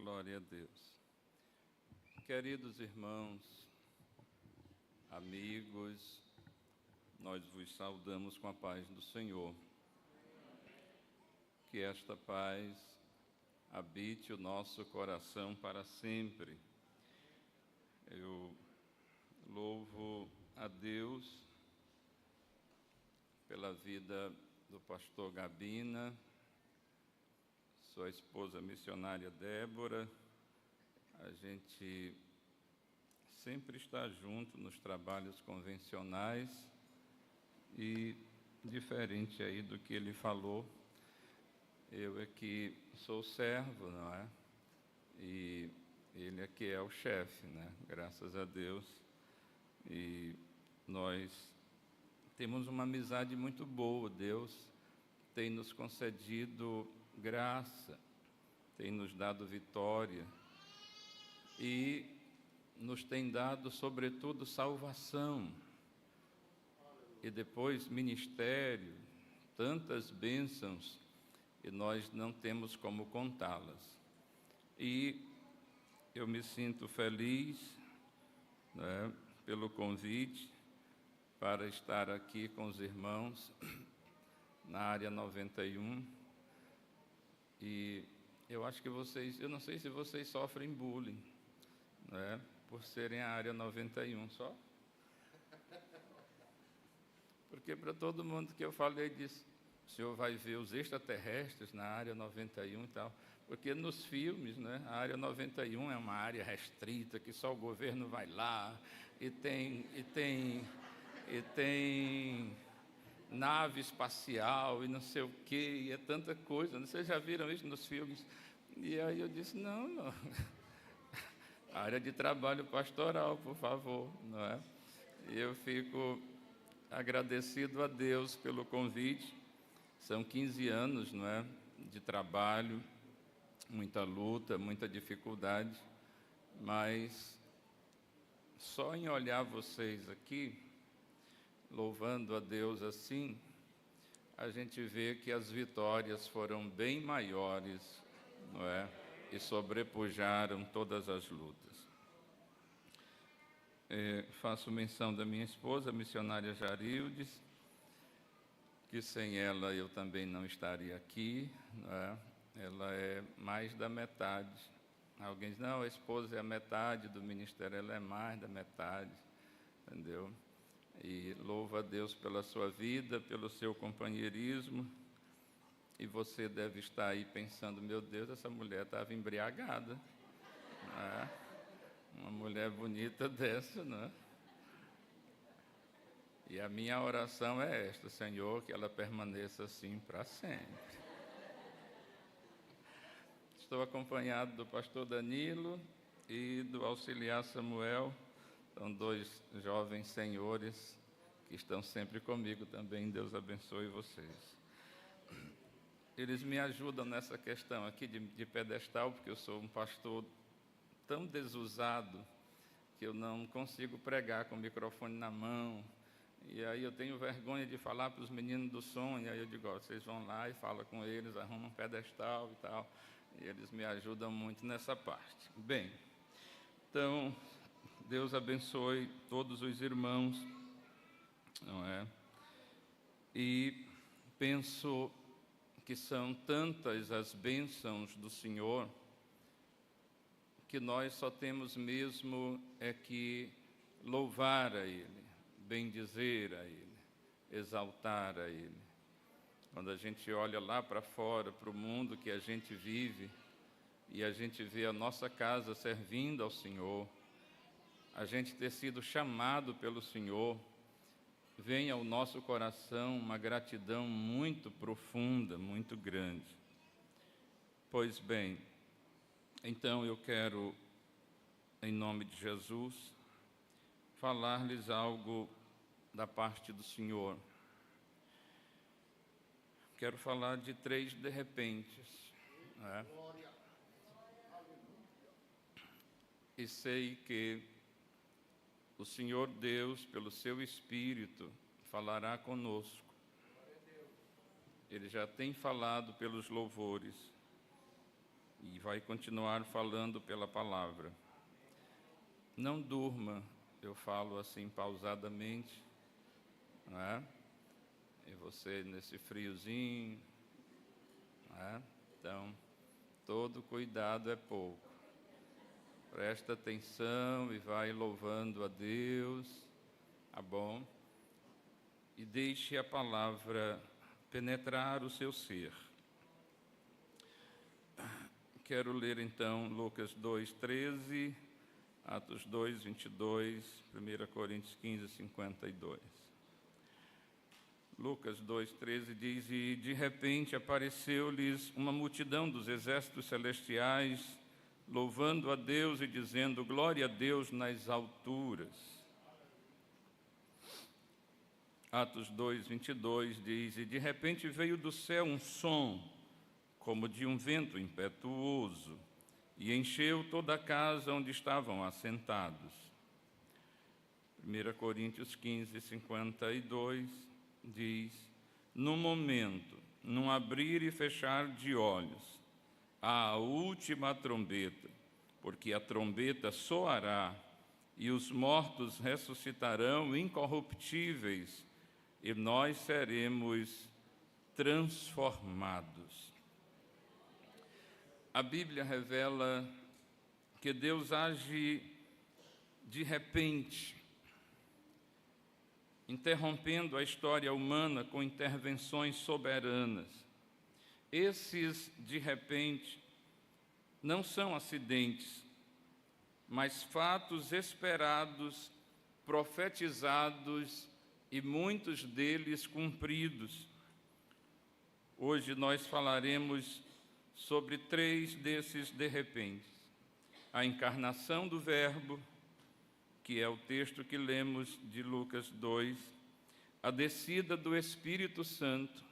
Glória a Deus. Queridos irmãos, amigos, nós vos saudamos com a paz do Senhor. Que esta paz habite o nosso coração para sempre. Eu louvo a Deus pela vida do pastor Gabina, sua esposa missionária Débora. A gente sempre está junto nos trabalhos convencionais e, diferente aí do que ele falou, eu é que sou servo, não é? E ele é que é o chefe, né? Graças a Deus. E nós temos uma amizade muito boa. Deus tem nos concedido graça, tem nos dado vitória e nos tem dado, sobretudo, salvação e depois ministério, tantas bênçãos, e nós não temos como contá-las. E eu me sinto feliz, né, pelo convite para estar aqui com os irmãos na área 91. E eu acho que vocês, eu não sei se vocês sofrem bullying, né, por serem a área 91 só. Porque para todo mundo que eu falei disse, o senhor vai ver os extraterrestres na área 91 e tal. Porque nos filmes, né, a área 91 é uma área restrita, que só o governo vai lá, e tem nave espacial e não sei o quê, e é tanta coisa. Vocês já viram isso nos filmes? E aí eu disse, não. Área de trabalho pastoral, por favor, não é? E eu fico agradecido a Deus pelo convite. São 15 anos, não é, de trabalho, muita luta, muita dificuldade, mas só em olhar vocês aqui, louvando a Deus assim, a gente vê que as vitórias foram bem maiores, não é? E sobrepujaram todas as lutas. Faço menção da minha esposa, a missionária Jarildes, que sem ela eu também não estaria aqui, não é? Ela é mais da metade. Alguém diz, não, a esposa é a metade do ministério, ela é mais da metade, entendeu? E louvo a Deus pela sua vida, pelo seu companheirismo. E você deve estar aí pensando, meu Deus, essa mulher estava embriagada, não é? Uma mulher bonita dessa, não é? E a minha oração é esta, Senhor, que ela permaneça assim para sempre. Estou acompanhado do pastor Danilo e do auxiliar Samuel. São dois jovens senhores que estão sempre comigo também. Deus abençoe vocês. Eles me ajudam nessa questão aqui de pedestal, porque eu sou um pastor tão desusado que eu não consigo pregar com o microfone na mão. E aí eu tenho vergonha de falar para os meninos do som, e aí eu digo, vocês vão lá e falam com eles, arrumam um pedestal e tal. E eles me ajudam muito nessa parte. Bem, então, Deus abençoe todos os irmãos, não é? E penso que são tantas as bênçãos do Senhor, que nós só temos mesmo que louvar a Ele, bendizer a Ele, exaltar a Ele. Quando a gente olha lá para fora, para o mundo que a gente vive, e a gente vê a nossa casa servindo ao Senhor, a gente ter sido chamado pelo Senhor, vem ao nosso coração uma gratidão muito profunda, muito grande. Pois bem, então eu quero, em nome de Jesus, falar-lhes algo da parte do Senhor. Quero falar de 3 de repentes, né? E sei que o Senhor Deus, pelo seu Espírito, falará conosco. Ele já tem falado pelos louvores. E vai continuar falando pela palavra. Não durma, eu falo assim pausadamente, não é? E você nesse friozinho, não é? Então, todo cuidado é pouco. Presta atenção e vai louvando a Deus, tá bom? E deixe a palavra penetrar o seu ser. Quero ler então Lucas 2:13, Atos 2:22, 1 Coríntios 15:52. Lucas 2:13 diz: E de repente apareceu-lhes uma multidão dos exércitos celestiais, louvando a Deus e dizendo: Glória a Deus nas alturas. Atos 2:22 diz: E de repente veio do céu um som, como de um vento impetuoso, e encheu toda a casa onde estavam assentados. 1 Coríntios 15:52 diz: No momento, num abrir e fechar de olhos, a última trombeta, porque a trombeta soará, e os mortos ressuscitarão incorruptíveis, e nós seremos transformados. A Bíblia revela que Deus age de repente, interrompendo a história humana com intervenções soberanas. Esses, de repente, não são acidentes, mas fatos esperados, profetizados e muitos deles cumpridos. Hoje nós falaremos sobre 3 desses de repente. A encarnação do Verbo, que é o texto que lemos de Lucas 2, a descida do Espírito Santo,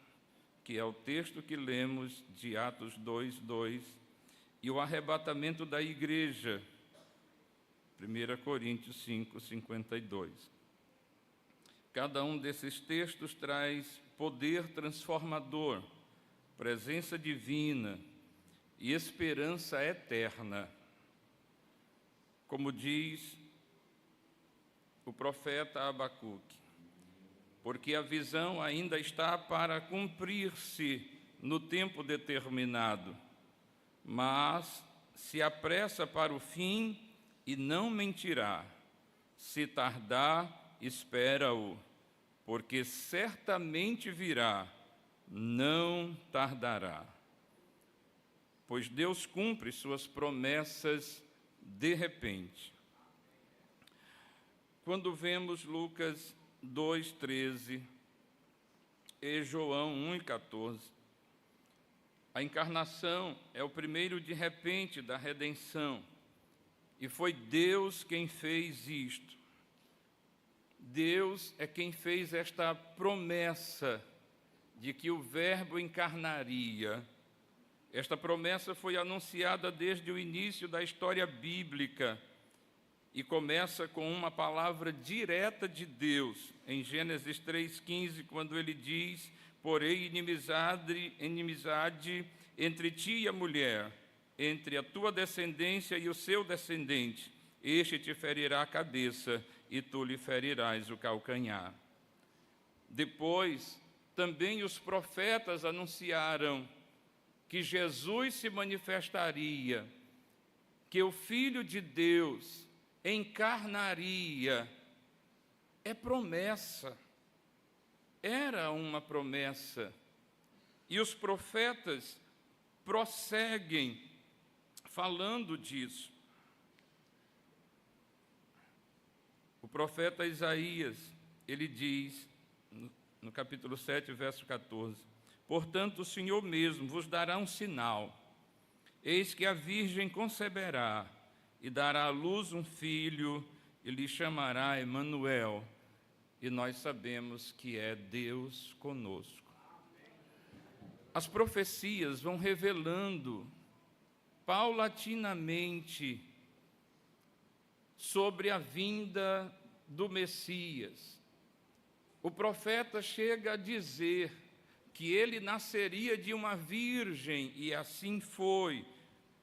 que é o texto que lemos de Atos 2:2, e o arrebatamento da igreja, 1 Coríntios 5:52. Cada um desses textos traz poder transformador, presença divina e esperança eterna. Como diz o profeta Abacuque, porque a visão ainda está para cumprir-se no tempo determinado, mas se apressa para o fim e não mentirá. Se tardar, espera-o, porque certamente virá, não tardará. Pois Deus cumpre suas promessas de repente. Quando vemos Lucas 2:13 e João 1:14, a encarnação é o primeiro de repente da redenção, e foi Deus quem fez isto. Deus é quem fez esta promessa de que o Verbo encarnaria. Esta promessa foi anunciada desde o início da história bíblica e começa com uma palavra direta de Deus, em Gênesis 3:15, quando ele diz: Porém, inimizade entre ti e a mulher, entre a tua descendência e o seu descendente. Este te ferirá a cabeça e tu lhe ferirás o calcanhar. Depois, também os profetas anunciaram que Jesus se manifestaria, que o Filho de Deus encarnaria. É promessa, era uma promessa. E os profetas prosseguem falando disso. O profeta Isaías, ele diz, no capítulo 7, verso 14, Portanto, o Senhor mesmo vos dará um sinal. Eis que a virgem conceberá e dará à luz um filho, e lhe chamará Emanuel. E nós sabemos que é Deus conosco. As profecias vão revelando paulatinamente sobre a vinda do Messias. O profeta chega a dizer que ele nasceria de uma virgem, e assim foi.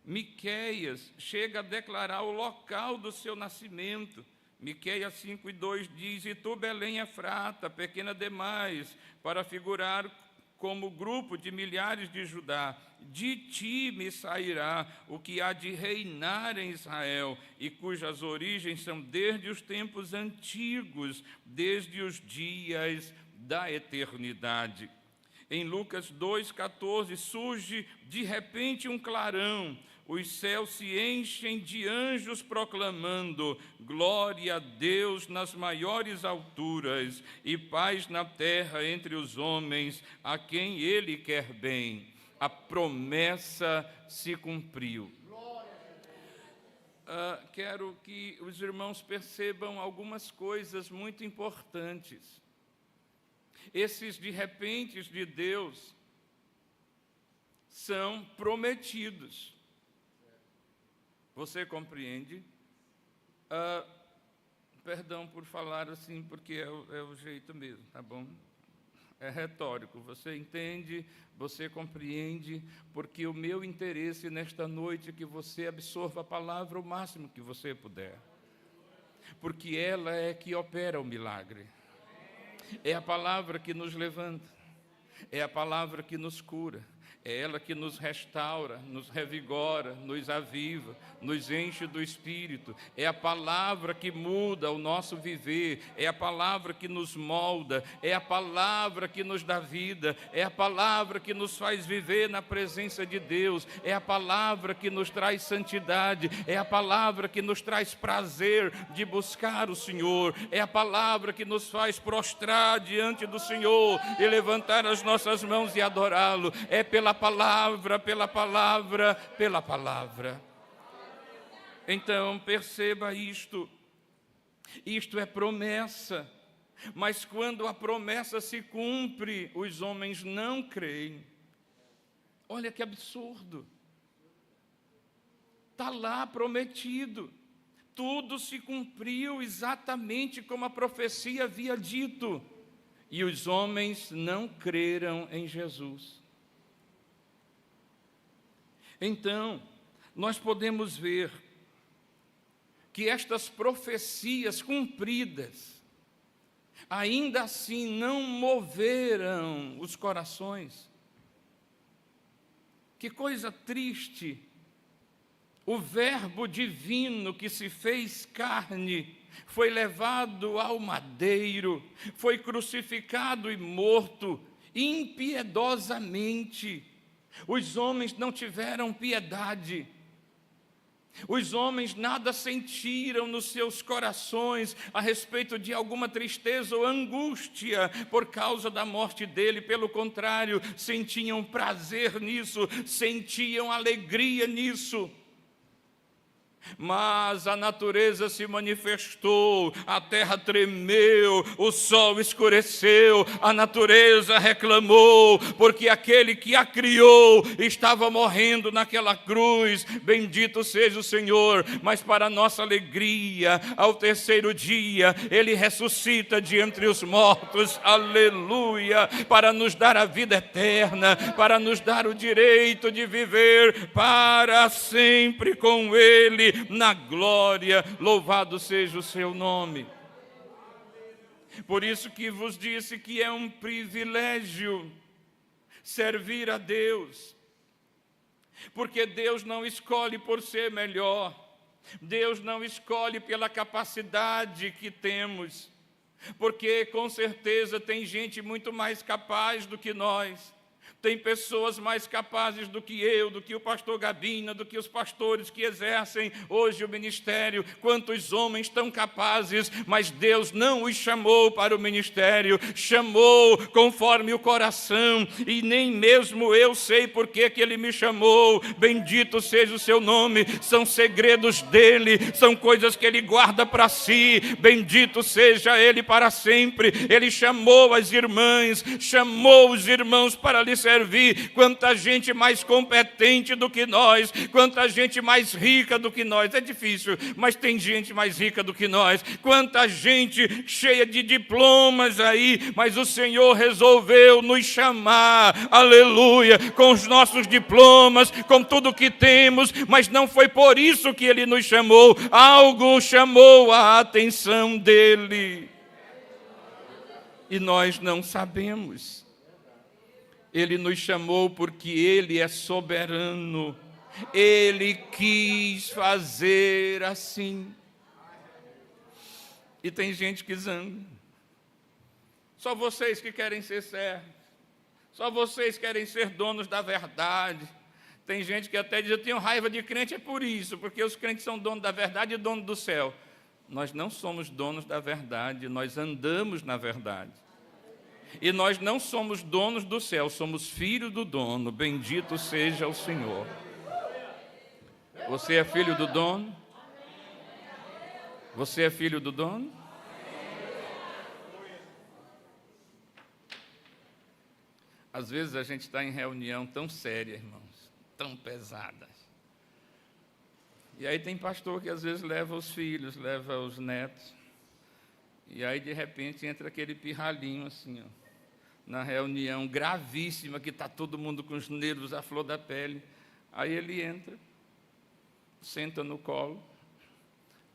Miqueias chega a declarar o local do seu nascimento. Miqueias 5:2 diz: e tu, Belém Efrata, pequena demais, para figurar como grupo de milhares de Judá, de ti me sairá o que há de reinar em Israel, e cujas origens são desde os tempos antigos, desde os dias da eternidade. Em Lucas 2,14, surge de repente um clarão, os céus se enchem de anjos proclamando: glória a Deus nas maiores alturas e paz na terra entre os homens a quem Ele quer bem. A promessa se cumpriu. Quero que os irmãos percebam algumas coisas muito importantes. Esses de repentes de Deus são prometidos. Você compreende? Perdão por falar assim, porque é o jeito mesmo, tá bom? É retórico. Você entende, você compreende, porque o meu interesse nesta noite é que você absorva a palavra o máximo que você puder. Porque ela é que opera o milagre. É a palavra que nos levanta, é a palavra que nos cura, é ela que nos restaura, nos revigora, nos aviva, nos enche do Espírito. É a palavra que muda o nosso viver, é a palavra que nos molda, é a palavra que nos dá vida, é a palavra que nos faz viver na presença de Deus, é a palavra que nos traz santidade, é a palavra que nos traz prazer de buscar o Senhor, é a palavra que nos faz prostrar diante do Senhor e levantar as nossas mãos e adorá-lo. É pela palavra, pela palavra, pela palavra. Então, perceba isto. Isto é promessa. Mas quando a promessa se cumpre, os homens não creem. Olha que absurdo. Está lá prometido. Tudo se cumpriu exatamente como a profecia havia dito. E os homens não creram em Jesus. Então, nós podemos ver que estas profecias cumpridas, ainda assim não moveram os corações. Que coisa triste! O Verbo divino que se fez carne foi levado ao madeiro, foi crucificado e morto impiedosamente. Os homens não tiveram piedade. Os homens nada sentiram nos seus corações a respeito de alguma tristeza ou angústia por causa da morte dele. Pelo contrário, sentiam prazer nisso, sentiam alegria nisso. Mas a natureza se manifestou, a terra tremeu, o sol escureceu, a natureza reclamou, porque aquele que a criou estava morrendo naquela cruz. Bendito seja o Senhor. Mas para nossa alegria, ao terceiro dia, Ele ressuscita de entre os mortos, aleluia, para nos dar a vida eterna, para nos dar o direito de viver para sempre com Ele, na glória. Louvado seja o seu nome. Por isso que vos disse que é um privilégio servir a Deus, porque Deus não escolhe por ser melhor, Deus não escolhe pela capacidade que temos, porque com certeza tem gente muito mais capaz do que nós. Tem pessoas mais capazes do que eu, do que o pastor Gabina, do que os pastores que exercem hoje o ministério. Quantos homens tão capazes, mas Deus não os chamou para o ministério, chamou conforme o coração, e nem mesmo eu sei por que Ele me chamou. Bendito seja o seu nome. São segredos dEle, são coisas que Ele guarda para si. Bendito seja Ele para sempre. Ele chamou as irmãs, chamou os irmãos para lhe servir servir. Quanta gente mais competente do que nós, quanta gente mais rica do que nós. É difícil, mas tem gente mais rica do que nós. Quanta gente cheia de diplomas aí, mas o Senhor resolveu nos chamar, aleluia, com os nossos diplomas, com tudo que temos, mas não foi por isso que Ele nos chamou. Algo chamou a atenção dEle. E nós não sabemos. Ele nos chamou porque Ele é soberano. Ele quis fazer assim. E tem gente que zanga. Só vocês que querem ser certos. Só vocês querem ser donos da verdade. Tem gente que até diz, eu tenho raiva de crente, é por isso, porque os crentes são donos da verdade e donos do céu. Nós não somos donos da verdade, nós andamos na verdade. E nós não somos donos do céu, somos filhos do dono. Bendito seja o Senhor. Você é filho do dono? Você é filho do dono? Às vezes a gente está em reunião tão séria, irmãos, tão pesada. E aí tem pastor que às vezes leva os filhos, leva os netos. E aí de repente entra aquele pirralhinho assim, ó, na reunião gravíssima, que está todo mundo com os nervos à flor da pele. Aí ele entra, senta no colo,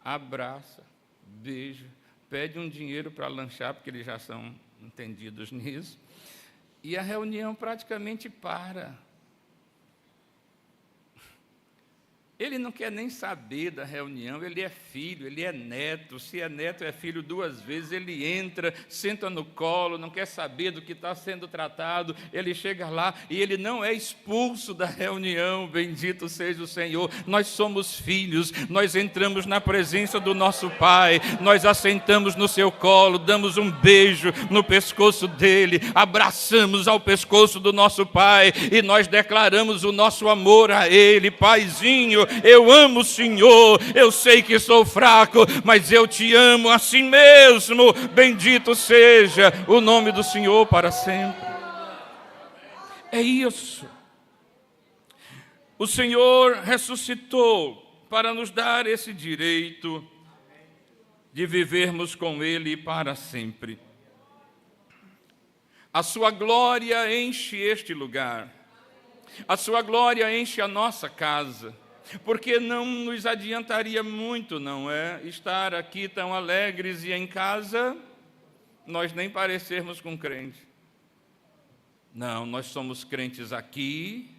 abraça, beija, pede um dinheiro para lanchar, porque eles já são entendidos nisso, e a reunião praticamente para. Ele não quer nem saber da reunião, ele é filho, ele é neto. Se é neto, é filho duas vezes. Ele entra, senta no colo, não quer saber do que está sendo tratado. Ele chega lá e ele não é expulso da reunião. Bendito seja o Senhor. Nós somos filhos, nós entramos na presença do nosso Pai, nós assentamos no seu colo, damos um beijo no pescoço dele, abraçamos ao pescoço do nosso Pai e nós declaramos o nosso amor a ele. Paizinho, eu amo o Senhor, eu sei que sou fraco, mas eu te amo assim mesmo. Bendito seja o nome do Senhor para sempre. É isso. O Senhor ressuscitou para nos dar esse direito de vivermos com Ele para sempre. A sua glória enche este lugar. A sua glória enche a nossa casa. Porque não nos adiantaria muito, não é? Estar aqui tão alegres e em casa, nós nem parecermos com crente. Não, nós somos crentes aqui,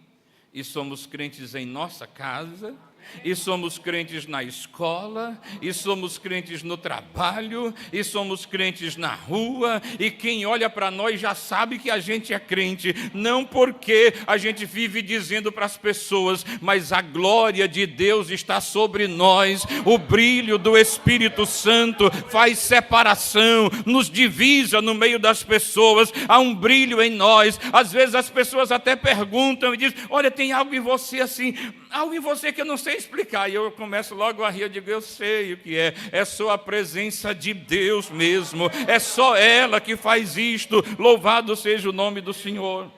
e somos crentes em nossa casa, e somos crentes na escola, e somos crentes no trabalho, e somos crentes na rua, e quem olha para nós já sabe que a gente é crente, não porque a gente vive dizendo para as pessoas, mas a glória de Deus está sobre nós, o brilho do Espírito Santo faz separação, nos divisa no meio das pessoas, há um brilho em nós. Às vezes as pessoas até perguntam e dizem, olha, tem algo em você assim, algo em você que eu não sei explicar, e eu começo logo a rir, eu digo, eu sei o que é só a presença de Deus mesmo, é só ela que faz isto, louvado seja o nome do Senhor.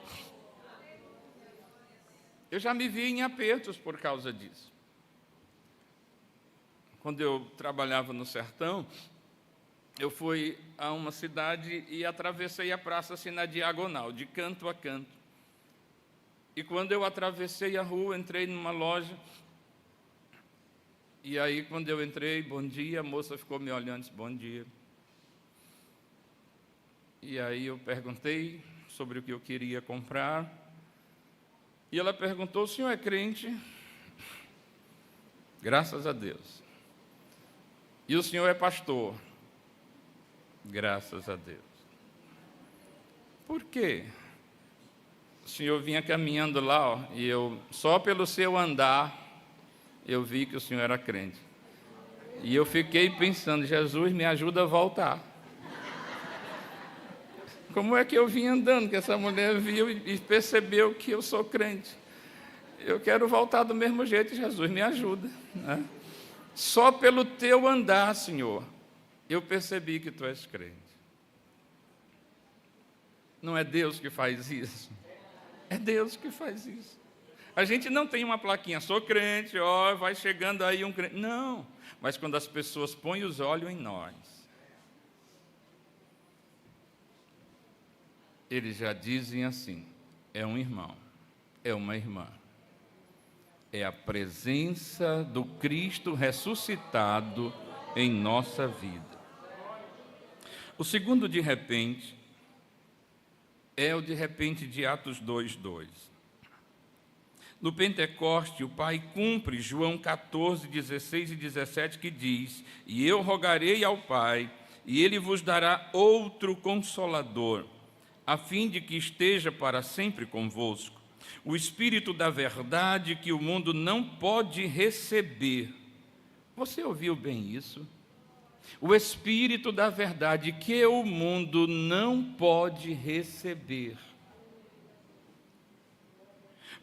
Eu já me vi em apertos por causa disso. Quando eu trabalhava no sertão, eu fui a uma cidade e atravessei a praça assim na diagonal, de canto a canto. E quando eu atravessei a rua, entrei numa loja. E aí, quando eu entrei, bom dia, a moça ficou me olhando, disse, bom dia. E aí eu perguntei sobre o que eu queria comprar. E ela perguntou, o senhor é crente? Graças a Deus. E o senhor é pastor? Graças a Deus. Por quê? O senhor vinha caminhando lá, ó, e eu, só pelo seu andar, eu vi que o senhor era crente. E eu fiquei pensando, Jesus, me ajuda a voltar. Como é que eu vim andando, que essa mulher viu e percebeu que eu sou crente? Eu quero voltar do mesmo jeito, Jesus, me ajuda, né? Só pelo teu andar, Senhor, eu percebi que tu és crente. Não é Deus que faz isso? É Deus que faz isso. A gente não tem uma plaquinha, sou crente, vai chegando aí um crente. Não, mas quando as pessoas põem os olhos em nós, eles já dizem assim, é um irmão, é uma irmã. É a presença do Cristo ressuscitado em nossa vida. O segundo de repente é o de repente de Atos 2:2. No Pentecoste, o Pai cumpre João 14, 16 e 17, que diz: e eu rogarei ao Pai, e Ele vos dará outro Consolador, a fim de que esteja para sempre convosco, o Espírito da verdade que o mundo não pode receber. Você ouviu bem isso? O Espírito da verdade que o mundo não pode receber,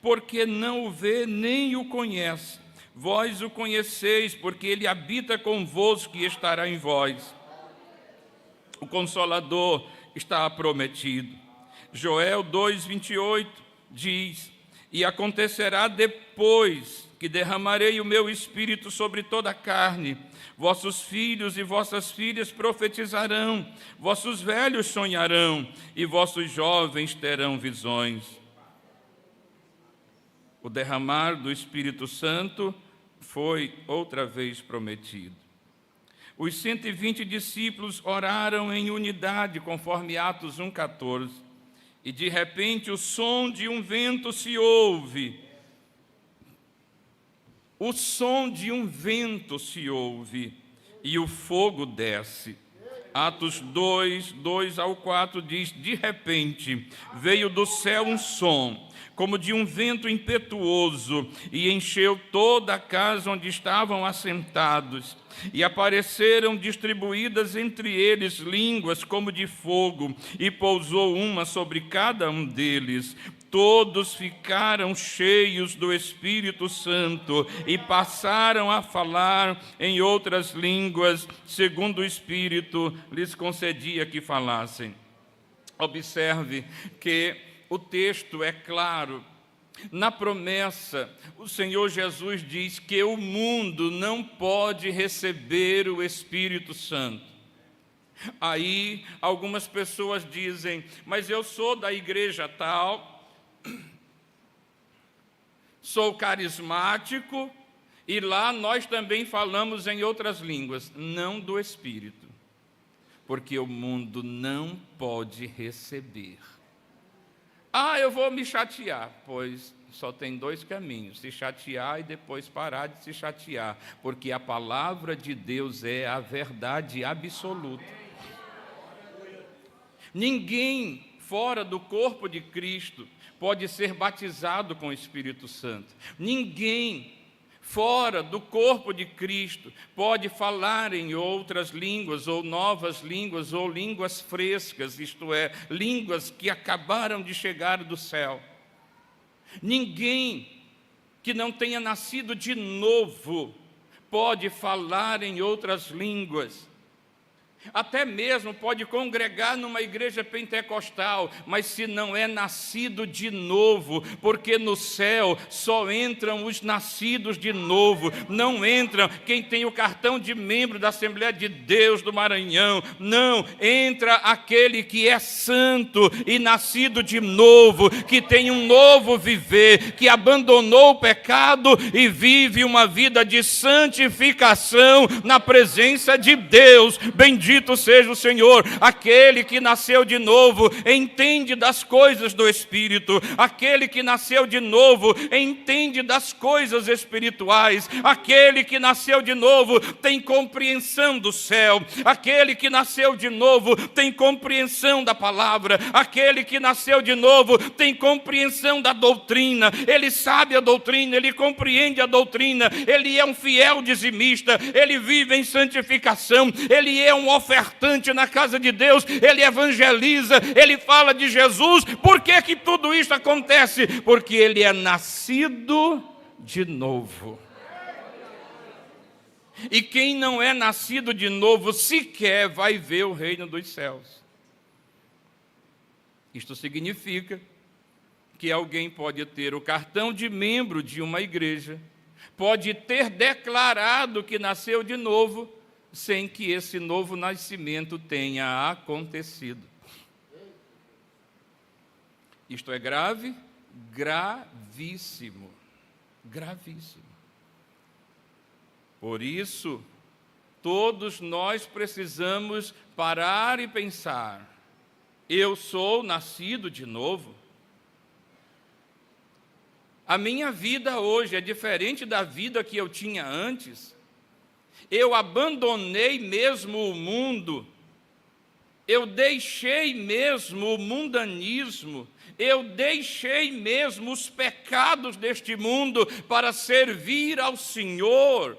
porque não o vê nem o conhece. Vós o conheceis, porque ele habita convosco e estará em vós. O Consolador está prometido. Joel 2:28 diz: e acontecerá depois que derramarei o meu Espírito sobre toda a carne, vossos filhos e vossas filhas profetizarão, vossos velhos sonharão, e vossos jovens terão visões. O derramar do Espírito Santo foi outra vez prometido. Os 120 discípulos oraram em unidade, conforme Atos 1:14, e de repente o som de um vento se ouve. O som de um vento se ouve e o fogo desce. Atos 2:2-4 diz: de repente veio do céu um som, como de um vento impetuoso, e encheu toda a casa onde estavam assentados. E apareceram distribuídas entre eles línguas como de fogo, e pousou uma sobre cada um deles. Todos ficaram cheios do Espírito Santo e passaram a falar em outras línguas, segundo o Espírito lhes concedia que falassem. Observe que o texto é claro. Na promessa, o Senhor Jesus diz que o mundo não pode receber o Espírito Santo. Aí, algumas pessoas dizem, mas eu sou da igreja tal, sou carismático, e lá nós também falamos em outras línguas. Não do Espírito, porque o mundo não pode receber. Eu vou me chatear. Pois só tem dois caminhos: se chatear e depois parar de se chatear, porque a palavra de Deus é a verdade absoluta. Ninguém fora do corpo de Cristo pode ser batizado com o Espírito Santo. Ninguém fora do corpo de Cristo pode falar em outras línguas, ou novas línguas, ou línguas frescas, isto é, línguas que acabaram de chegar do céu. Ninguém que não tenha nascido de novo pode falar em outras línguas. Até mesmo pode congregar numa igreja pentecostal, mas se não é nascido de novo, porque no céu só entram os nascidos de novo, não entram quem tem o cartão de membro da Assembleia de Deus do Maranhão, não, entra aquele que é santo e nascido de novo, que tem um novo viver, que abandonou o pecado e vive uma vida de santificação na presença de Deus. Bendito seja o Senhor. Aquele que nasceu de novo entende das coisas do Espírito. Aquele que nasceu de novo entende das coisas espirituais. Aquele que nasceu de novo tem compreensão do céu. Aquele que nasceu de novo tem compreensão da palavra. Aquele que nasceu de novo tem compreensão da doutrina. Ele sabe a doutrina, ele compreende a doutrina. Ele é um fiel dizimista, ele vive em santificação, ele é um ofertante na casa de Deus, ele evangeliza, ele fala de Jesus. Por que que tudo isso acontece? Porque ele é nascido de novo. E quem não é nascido de novo sequer vai ver o reino dos céus. Isto significa que alguém pode ter o cartão de membro de uma igreja, pode ter declarado que nasceu de novo, sem que esse novo nascimento tenha acontecido. Isto é grave? Gravíssimo. Gravíssimo. Por isso, todos nós precisamos parar e pensar: eu sou nascido de novo? A minha vida hoje é diferente da vida que eu tinha antes? Eu abandonei mesmo o mundo? Eu deixei mesmo o mundanismo? Eu deixei mesmo os pecados deste mundo para servir ao Senhor?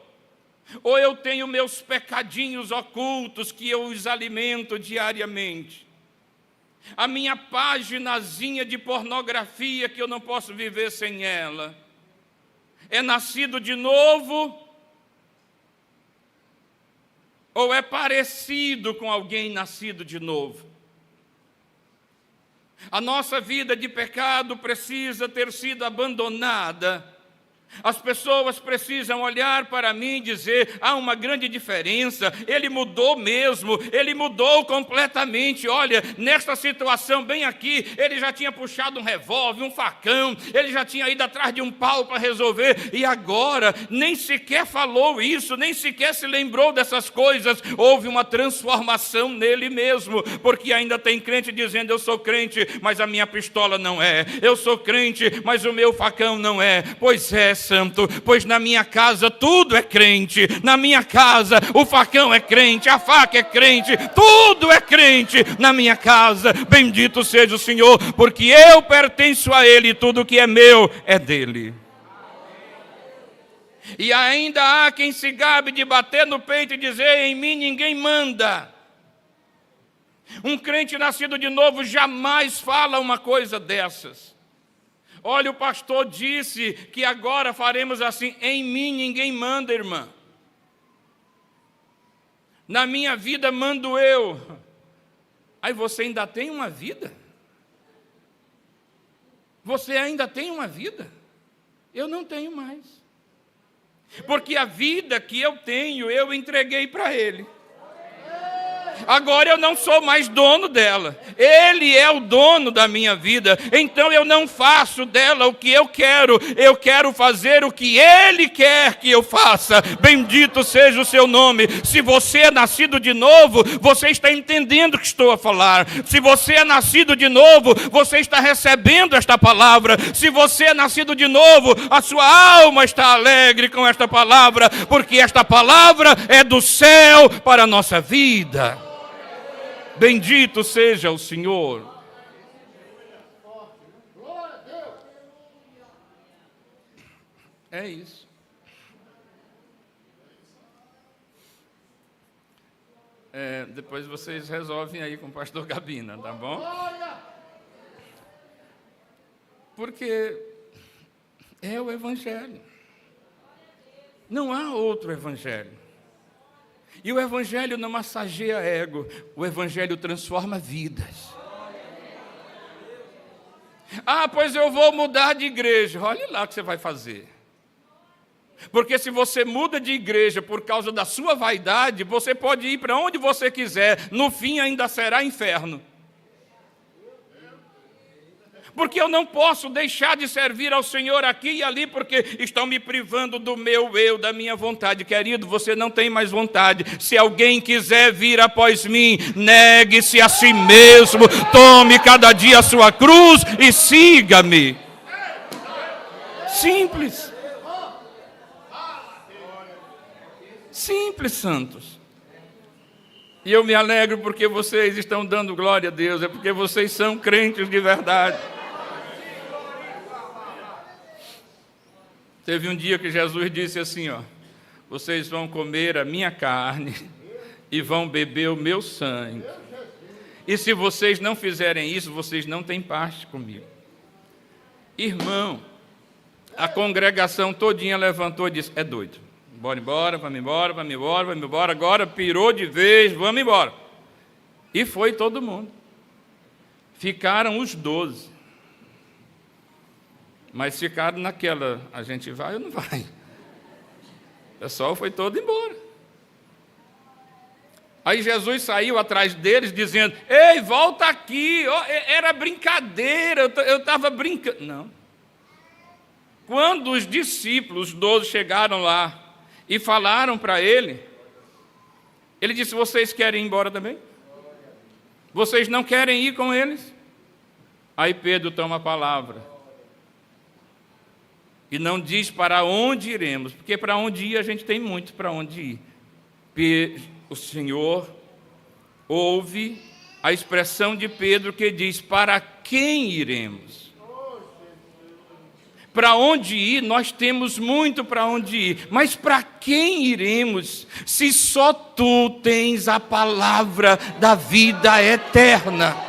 Ou eu tenho meus pecadinhos ocultos que eu os alimento diariamente? A minha paginazinha de pornografia que eu não posso viver sem ela? É nascido de novo? Ou é parecido com alguém nascido de novo? A nossa vida de pecado precisa ter sido abandonada. As pessoas precisam olhar para mim e dizer: há uma grande diferença, ele mudou mesmo, ele mudou completamente. Olha, nesta situação bem aqui, ele já tinha puxado um revólver, um facão, ele já tinha ido atrás de um pau para resolver, e agora nem sequer falou isso, nem sequer se lembrou dessas coisas. Houve uma transformação nele mesmo, porque ainda tem crente dizendo: eu sou crente, mas a minha pistola não é, eu sou crente, mas o meu facão não é. Pois é, santo, pois na minha casa tudo é crente, na minha casa o facão é crente, a faca é crente, tudo é crente na minha casa. Bendito seja o Senhor, porque eu pertenço a Ele, e tudo que é meu é dele. E ainda há quem se gabe de bater no peito e dizer: em mim ninguém manda. Um crente nascido de novo jamais fala uma coisa dessas. Olha, o pastor disse que agora faremos assim: em mim ninguém manda, irmã. Na minha vida mando eu. Aí você ainda tem uma vida? Você ainda tem uma vida? Eu não tenho mais. Porque a vida que eu tenho, eu entreguei para Ele. Agora eu não sou mais dono dela, Ele é o dono da minha vida. Então eu não faço dela o que eu quero fazer o que Ele quer que eu faça. Bendito seja o seu nome. Se você é nascido de novo, você está entendendo o que estou a falar. Se você é nascido de novo, você está recebendo esta palavra. Se você é nascido de novo, a sua alma está alegre com esta palavra, porque esta palavra é do céu para a nossa vida. Bendito seja o Senhor. É isso. Depois vocês resolvem aí com o pastor Gabina, tá bom? Porque é o Evangelho. Não há outro Evangelho. E o Evangelho não massageia ego, o Evangelho transforma vidas. Ah, pois eu vou mudar de igreja. Olha lá o que você vai fazer. Porque se você muda de igreja por causa da sua vaidade, você pode ir para onde você quiser, no fim ainda será inferno. Porque eu não posso deixar de servir ao Senhor aqui e ali, porque estão me privando do meu eu, da minha vontade. Querido, você não tem mais vontade. Se alguém quiser vir após mim, negue-se a si mesmo, tome cada dia a sua cruz e siga-me. Simples. Simples, santos. E eu me alegro porque vocês estão dando glória a Deus, é porque vocês são crentes de verdade. Teve um dia que Jesus disse assim, vocês vão comer a minha carne e vão beber o meu sangue. E se vocês não fizerem isso, vocês não têm parte comigo. Irmão, a congregação todinha levantou e disse, é doido. Bora embora, vamos embora, vamos embora, vamos embora. Agora pirou de vez, vamos embora. E foi todo mundo. Ficaram os 12. Mas ficaram naquela, a gente vai ou não vai? O pessoal foi todo embora. Aí Jesus saiu atrás deles dizendo: ei, volta aqui, oh, era brincadeira, eu estava brincando. Não. Quando os discípulos, os 12, chegaram lá e falaram para ele, ele disse: vocês querem ir embora também? Vocês não querem ir com eles? Aí Pedro toma a palavra e não diz para onde iremos, porque para onde ir a gente tem muito para onde ir. O Senhor ouve a expressão de Pedro que diz: para quem iremos? Para onde ir, nós temos muito para onde ir, mas para quem iremos, se só tu tens a palavra da vida eterna?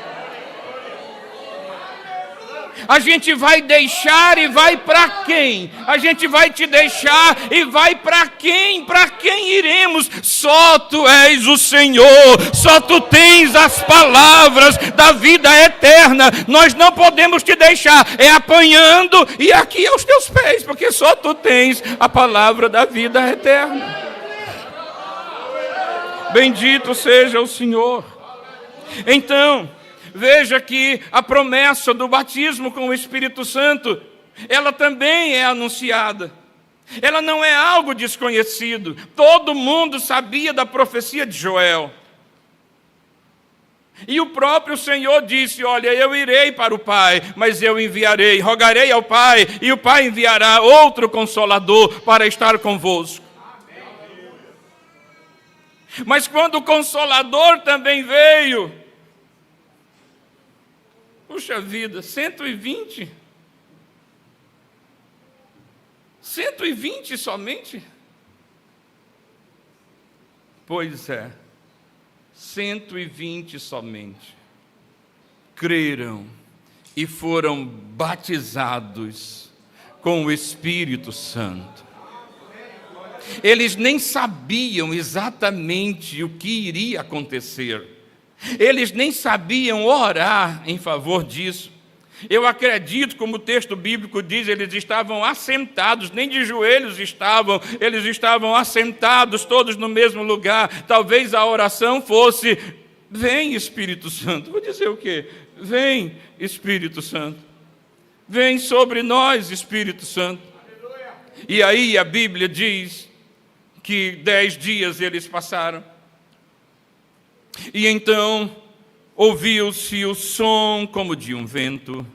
A gente vai deixar e vai para quem? A gente vai te deixar e vai para quem? Para quem iremos? Só tu és o Senhor, só tu tens as palavras da vida eterna. Nós não podemos te deixar, é apanhando e aqui aos teus pés, porque só tu tens a palavra da vida eterna. Bendito seja o Senhor. Então, veja que a promessa do batismo com o Espírito Santo, ela também é anunciada. Ela não é algo desconhecido. Todo mundo sabia da profecia de Joel. E o próprio Senhor disse: olha, eu irei para o Pai, mas eu enviarei, rogarei ao Pai, e o Pai enviará outro Consolador para estar convosco. Mas quando o Consolador também veio, puxa vida, 120? 120 somente? Pois é, 120 somente creram e foram batizados com o Espírito Santo. Eles nem sabiam exatamente o que iria acontecer. Eles nem sabiam orar em favor disso. Eu acredito, como o texto bíblico diz, eles estavam assentados, nem de joelhos estavam, eles estavam assentados todos no mesmo lugar. Talvez a oração fosse: vem Espírito Santo. Vou dizer o quê? Vem Espírito Santo. Vem sobre nós, Espírito Santo. E aí a Bíblia diz que 10 dias eles passaram. E então ouviu-se o som como de um vento,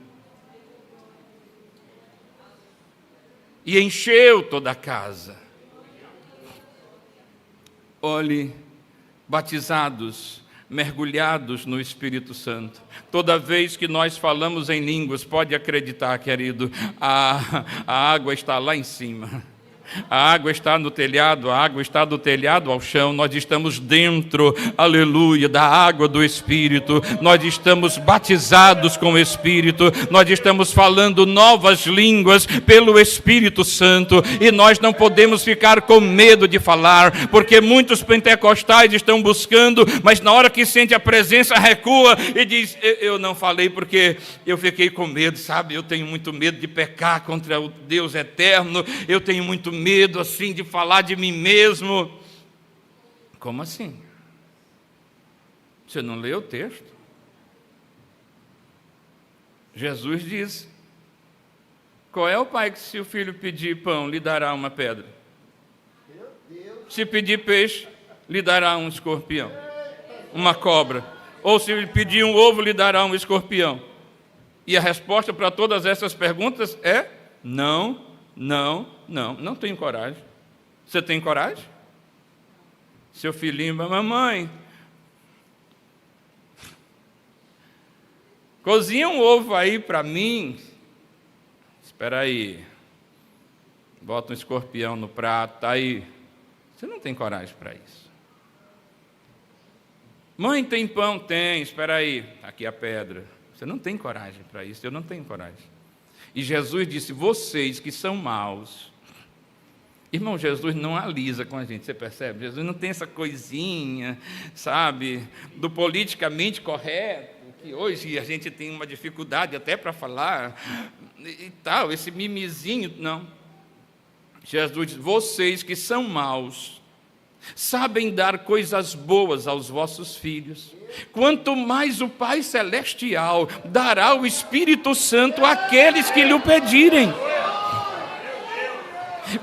e encheu toda a casa. Olhe, batizados, mergulhados no Espírito Santo. Toda vez que nós falamos em línguas, pode acreditar, querido, a água está lá em cima. A água está no telhado, a água está do telhado ao chão. Nós estamos dentro, aleluia, da água do Espírito. Nós estamos batizados com o Espírito. Nós estamos falando novas línguas pelo Espírito Santo. E nós não podemos ficar com medo de falar, porque muitos pentecostais estão buscando, mas na hora que sente a presença recua e diz: eu não falei porque eu fiquei com medo, sabe? Eu tenho muito medo de pecar contra o Deus eterno. Eu tenho muito medo assim de falar de mim mesmo. Como assim? Você não leu o texto? Jesus diz: qual é o pai que, se o filho pedir pão, lhe dará uma pedra? Se pedir peixe, lhe dará um escorpião, uma cobra? Ou se lhe pedir um ovo, lhe dará um escorpião? E a resposta para todas essas perguntas é não. Não tenho coragem. Você tem coragem? Seu filhinho, mamãe, cozinha um ovo aí para mim. Espera aí. Bota um escorpião no prato, tá aí. Você não tem coragem para isso. Mãe, tem pão? Tem, espera aí. Aqui a pedra. Você não tem coragem para isso, eu não tenho coragem. E Jesus disse: vocês que são maus. Irmão, Jesus não alisa com a gente, você percebe? Jesus não tem essa coisinha, sabe, do politicamente correto, que hoje a gente tem uma dificuldade até para falar. e tal, esse mimizinho, não. Jesus diz: vocês que são maus, sabem dar coisas boas aos vossos filhos, quanto mais o Pai Celestial dará o Espírito Santo àqueles que lhe o pedirem.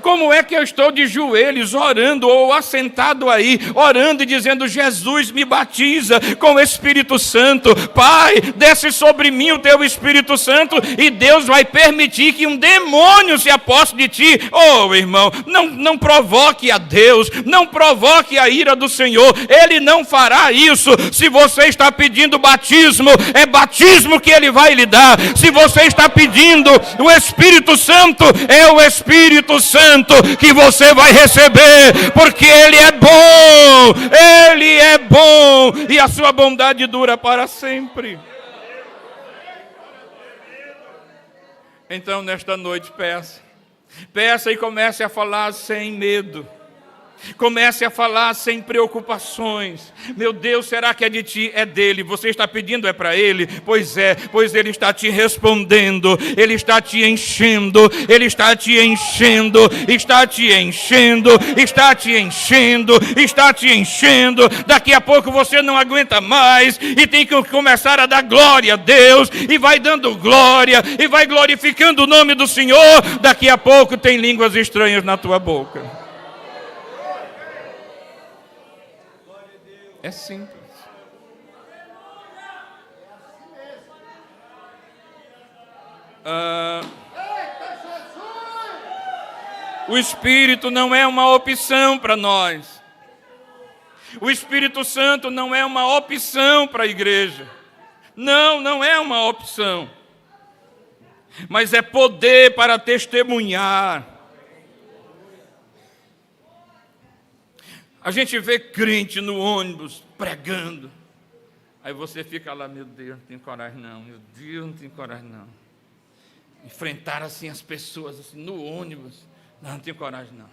Como é que eu estou de joelhos orando ou assentado aí, orando e dizendo: Jesus, me batiza com o Espírito Santo, Pai, desce sobre mim o teu Espírito Santo, e Deus vai permitir que um demônio se aposte de ti? Oh, irmão, não provoque a Deus, não provoque a ira do Senhor, Ele não fará isso. Se você está pedindo batismo, é batismo que Ele vai lhe dar. Se você está pedindo o Espírito Santo, é o Espírito Santo que você vai receber, porque Ele é bom, e a sua bondade dura para sempre. Então, nesta noite, peça e comece a falar sem medo. Comece a falar sem preocupações. Meu Deus, será que é de ti? É dele. Você está pedindo, é para ele? Pois é, pois ele está te respondendo. Ele está te enchendo. Ele está te enchendo. Está te enchendo. Está te enchendo. Está te enchendo. Daqui a pouco você não aguenta mais e tem que começar a dar glória a Deus. E vai dando glória e vai glorificando o nome do Senhor. Daqui a pouco tem línguas estranhas na tua boca. É simples. O Espírito não é uma opção para nós. O Espírito Santo não é uma opção para a igreja. Não é uma opção. Mas é poder para testemunhar. A gente vê crente no ônibus pregando. Aí você fica lá: meu Deus, não tenho coragem não. Meu Deus, não tenho coragem não. Enfrentar assim as pessoas assim, no ônibus. Não tenho coragem não.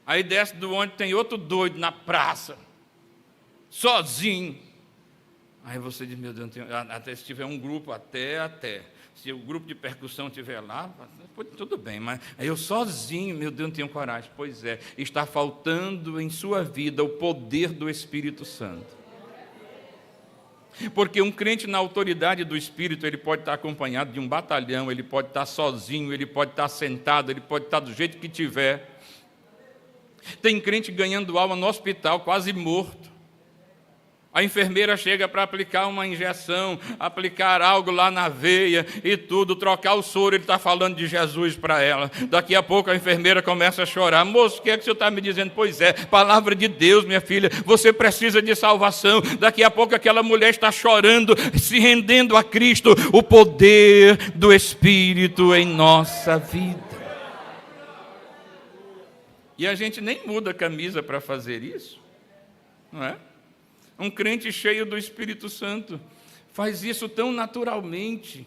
Aí desce do ônibus, tem outro doido na praça, sozinho. Aí você diz: meu Deus, não tenho... até se tiver um grupo, até. Se o grupo de percussão estiver lá, tudo bem, mas eu sozinho, meu Deus, não tenho coragem. Pois é, está faltando em sua vida o poder do Espírito Santo. Porque um crente na autoridade do Espírito, ele pode estar acompanhado de um batalhão, ele pode estar sozinho, ele pode estar sentado, ele pode estar do jeito que tiver. Tem crente ganhando alma no hospital, quase morto. A enfermeira chega para aplicar uma injeção, aplicar algo lá na veia e tudo, trocar o soro, ele está falando de Jesus para ela. Daqui a pouco a enfermeira começa a chorar. Moço, o que é que o senhor está me dizendo? Pois é, palavra de Deus, minha filha, você precisa de salvação. Daqui a pouco aquela mulher está chorando, se rendendo a Cristo. O poder do Espírito em nossa vida. E a gente nem muda a camisa para fazer isso, não é? Um crente cheio do Espírito Santo faz isso tão naturalmente,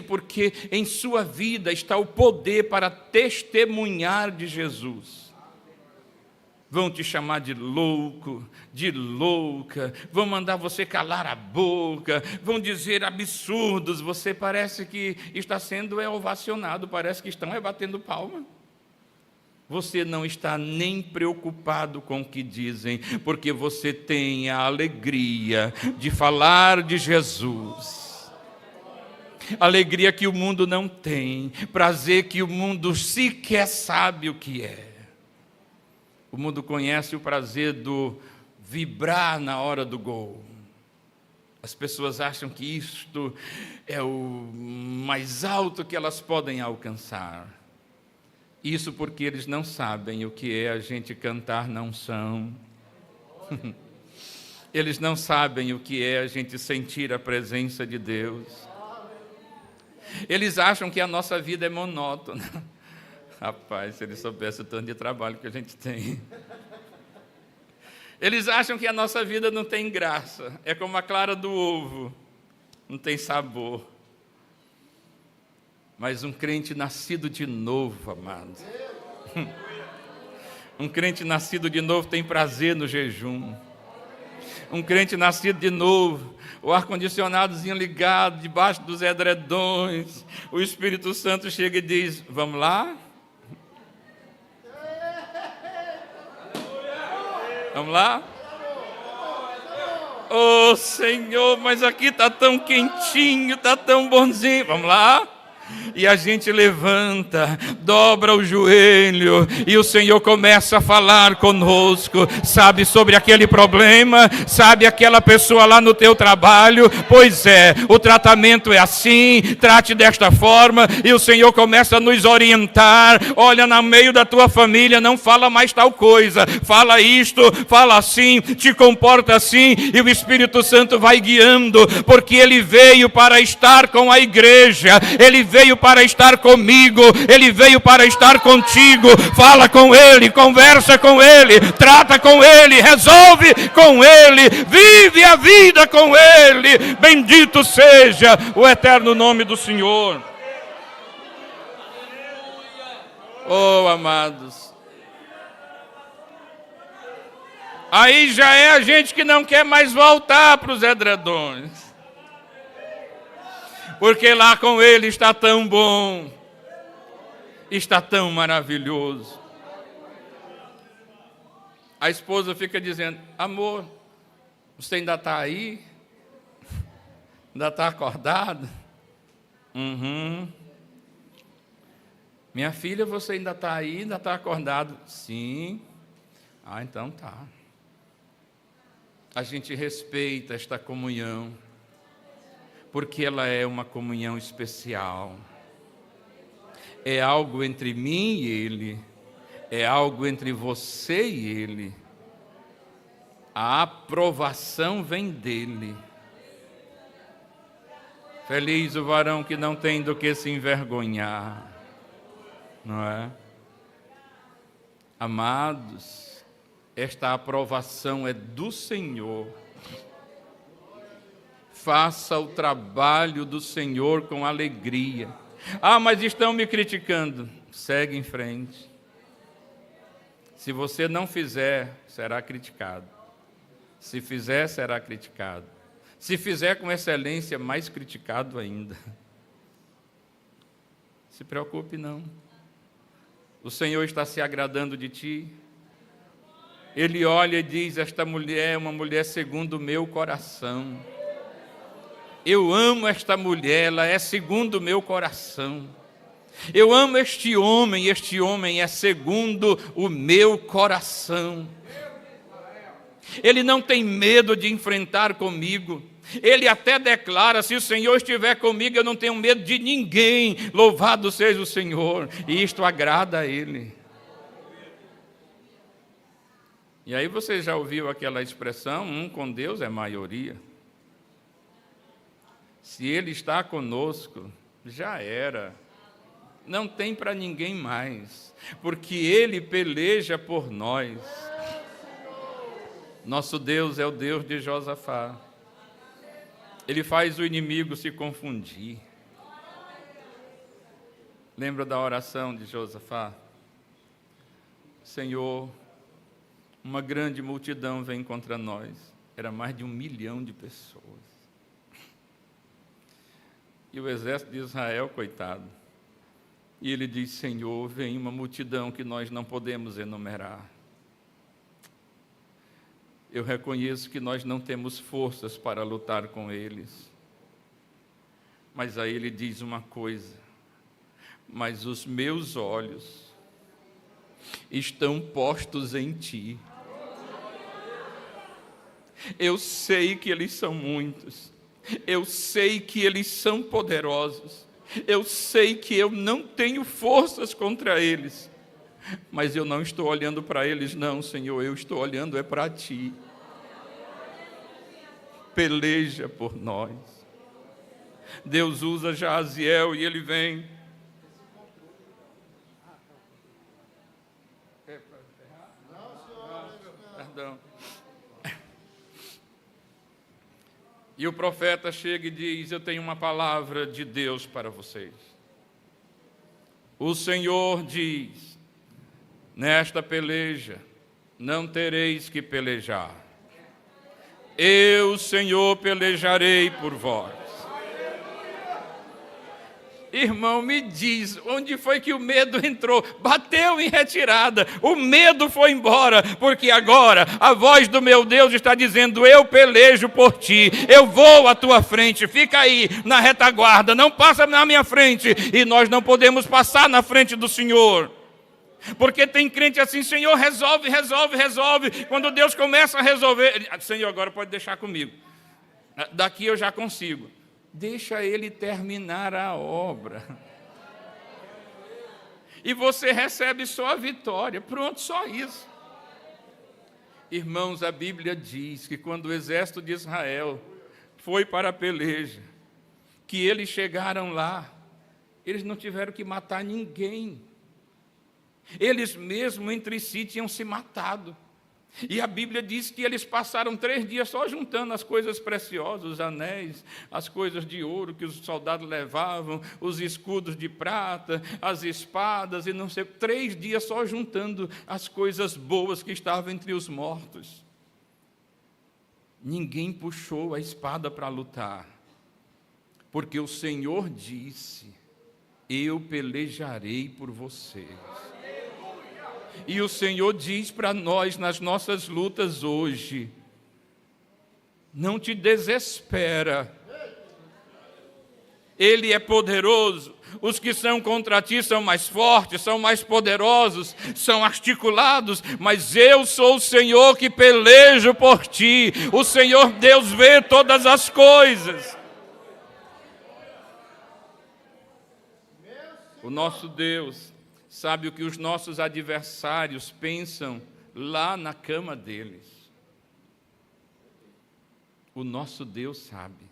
porque em sua vida está o poder para testemunhar de Jesus. Vão te chamar de louco, de louca, vão mandar você calar a boca, vão dizer absurdos, você parece que está sendo ovacionado, parece que estão batendo palma. Você não está nem preocupado com o que dizem, porque você tem a alegria de falar de Jesus. Alegria que o mundo não tem, prazer que o mundo sequer sabe o que é. O mundo conhece o prazer do vibrar na hora do gol. As pessoas acham que isto é o mais alto que elas podem alcançar. Isso porque eles não sabem o que é a gente cantar na unção. Eles não sabem o que é a gente sentir a presença de Deus. Eles acham que a nossa vida é monótona. Rapaz, se eles soubessem o tanto de trabalho que a gente tem. Eles acham que a nossa vida não tem graça. É como a clara do ovo. Não tem sabor. Mas um crente nascido de novo, amado. Um crente nascido de novo tem prazer no jejum. Um crente nascido de novo, o ar-condicionadozinho ligado, debaixo dos edredões. O Espírito Santo chega e diz: vamos lá? Vamos lá? Oh, Senhor, mas aqui está tão quentinho, está tão bonzinho. Vamos lá? E a gente levanta, dobra o joelho, e o Senhor começa a falar conosco, sabe, sobre aquele problema, sabe, aquela pessoa lá no teu trabalho. Pois é, o tratamento é assim, trate desta forma, e o Senhor começa a nos orientar. Olha, no meio da tua família, não fala mais tal coisa, fala isto, fala assim, te comporta assim, e o Espírito Santo vai guiando, porque Ele veio para estar com a igreja, Ele veio para estar comigo, Ele veio para estar contigo. Fala com Ele, conversa com Ele, trata com Ele, resolve com Ele, vive a vida com Ele. Bendito seja o eterno nome do Senhor. Oh, amados, aí já é a gente que não quer mais voltar para os edredões, porque lá com Ele está tão bom, está tão maravilhoso. A esposa fica dizendo: amor, você ainda está aí? Ainda está acordado? Minha filha, você ainda está aí? Ainda está acordado? Sim. Ah, então tá. A gente respeita esta comunhão, porque ela é uma comunhão especial. É algo entre mim e Ele, é algo entre você e Ele. A aprovação vem dEle. Feliz o varão que não tem do que se envergonhar, não é? Amados, esta aprovação é do Senhor. Faça o trabalho do Senhor com alegria. Ah, mas estão me criticando. Segue em frente. Se você não fizer, será criticado. Se fizer, será criticado. Se fizer com excelência, mais criticado ainda. Se preocupe não. O Senhor está se agradando de ti. Ele olha e diz: esta mulher é uma mulher segundo o meu coração. Eu amo esta mulher, ela é segundo o meu coração. Eu amo este homem é segundo o meu coração. Ele não tem medo de enfrentar comigo. Ele até declara: se o Senhor estiver comigo, eu não tenho medo de ninguém. Louvado seja o Senhor. E isto agrada a Ele. E aí você já ouviu aquela expressão: um com Deus é maioria. Se Ele está conosco, já era. Não tem para ninguém mais, porque Ele peleja por nós. Nosso Deus é o Deus de Josafá. Ele faz o inimigo se confundir. Lembra da oração de Josafá? Senhor, uma grande multidão vem contra nós. Era mais de 1 milhão de pessoas. E o exército de Israel, coitado. E ele diz: Senhor, vem uma multidão que nós não podemos enumerar. Eu reconheço que nós não temos forças para lutar com eles. Mas aí ele diz uma coisa: mas os meus olhos estão postos em ti. Eu sei que eles são muitos. Eu sei que eles são poderosos. Eu sei que eu não tenho forças contra eles. Mas eu não estou olhando para eles, não, Senhor. Eu estou olhando para ti. Peleja por nós. Deus usa Jaziel e ele vem. Perdão. E o profeta chega e diz: eu tenho uma palavra de Deus para vocês. O Senhor diz: nesta peleja não tereis que pelejar. Eu, Senhor, pelejarei por vós. Irmão, me diz, onde foi que o medo entrou? Bateu em retirada, o medo foi embora, porque agora a voz do meu Deus está dizendo: eu pelejo por ti, eu vou à tua frente, fica aí na retaguarda, não passa na minha frente. E nós não podemos passar na frente do Senhor, porque tem crente assim: Senhor, resolve, resolve, resolve. Quando Deus começa a resolver, Senhor, agora pode deixar comigo, daqui eu já consigo. Deixa Ele terminar a obra. E você recebe só a vitória. Pronto, só isso. Irmãos, a Bíblia diz que quando o exército de Israel foi para a peleja, que eles chegaram lá, eles não tiveram que matar ninguém. Eles mesmos entre si tinham se matado. E a Bíblia diz que eles passaram 3 dias só juntando as coisas preciosas, os anéis, as coisas de ouro que os soldados levavam, os escudos de prata, as espadas, e não sei, 3 dias só juntando as coisas boas que estavam entre os mortos. Ninguém puxou a espada para lutar, porque o Senhor disse: eu pelejarei por vocês. E o Senhor diz para nós nas nossas lutas hoje: não te desespera, Ele é poderoso. Os que são contra ti são mais fortes, são mais poderosos, são articulados, mas eu sou o Senhor que pelejo por ti. O Senhor Deus vê todas as coisas. O nosso Deus sabe o que os nossos adversários pensam lá na cama deles. O nosso Deus sabe.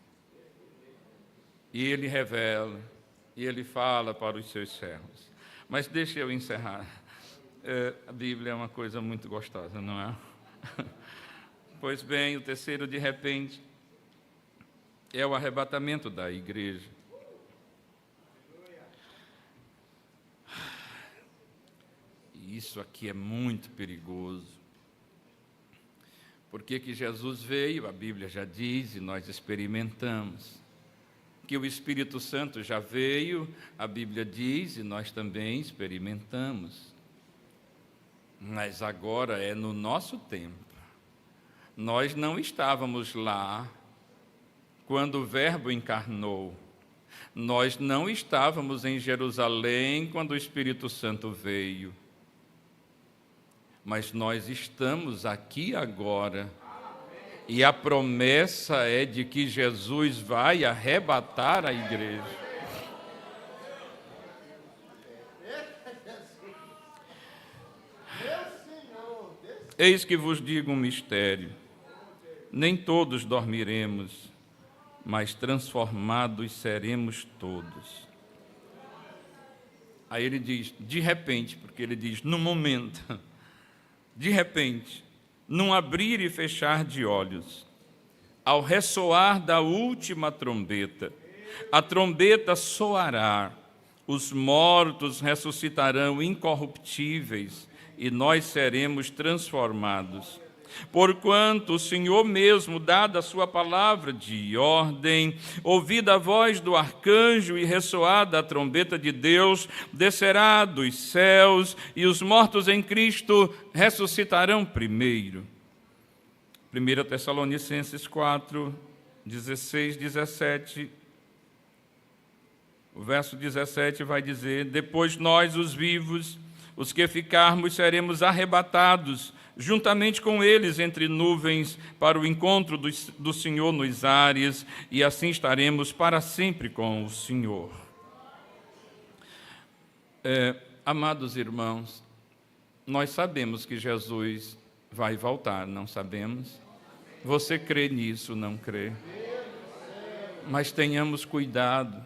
E Ele revela, e Ele fala para os seus servos. Mas deixa eu encerrar. A Bíblia é uma coisa muito gostosa, não é? Pois bem, o terceiro de repente é o arrebatamento da igreja. Isso aqui é muito perigoso. Por que Jesus veio? A Bíblia já diz e nós experimentamos. Que o Espírito Santo já veio, a Bíblia diz e nós também experimentamos. Mas agora é no nosso tempo. Nós não estávamos lá quando o Verbo encarnou. Nós não estávamos em Jerusalém quando o Espírito Santo veio. Mas nós estamos aqui agora, e a promessa é de que Jesus vai arrebatar a igreja. Eis que vos digo um mistério: nem todos dormiremos, mas transformados seremos todos. Aí ele diz, de repente, porque ele diz, no momento. De repente, num abrir e fechar de olhos, ao ressoar da última trombeta, a trombeta soará, os mortos ressuscitarão incorruptíveis e nós seremos transformados. Porquanto o Senhor mesmo, dada a sua palavra de ordem, ouvida a voz do arcanjo e ressoada a trombeta de Deus, descerá dos céus, e os mortos em Cristo ressuscitarão primeiro. 1 Tessalonicenses 4, 16, 17. O verso 17 vai dizer: depois nós, os vivos, os que ficarmos, seremos arrebatados juntamente com eles entre nuvens para o encontro do Senhor nos ares, e assim estaremos para sempre com o Senhor. Amados irmãos, nós sabemos que Jesus vai voltar, não sabemos? Você crê nisso, não crê? Mas tenhamos cuidado,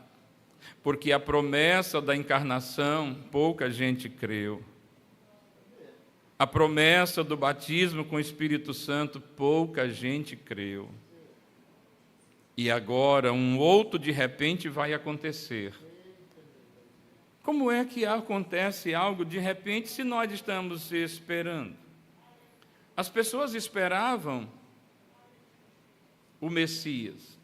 porque a promessa da encarnação, pouca gente creu. A promessa do batismo com o Espírito Santo, pouca gente creu. E agora, um outro de repente vai acontecer. Como é que acontece algo de repente se nós estamos esperando? As pessoas esperavam o Messias.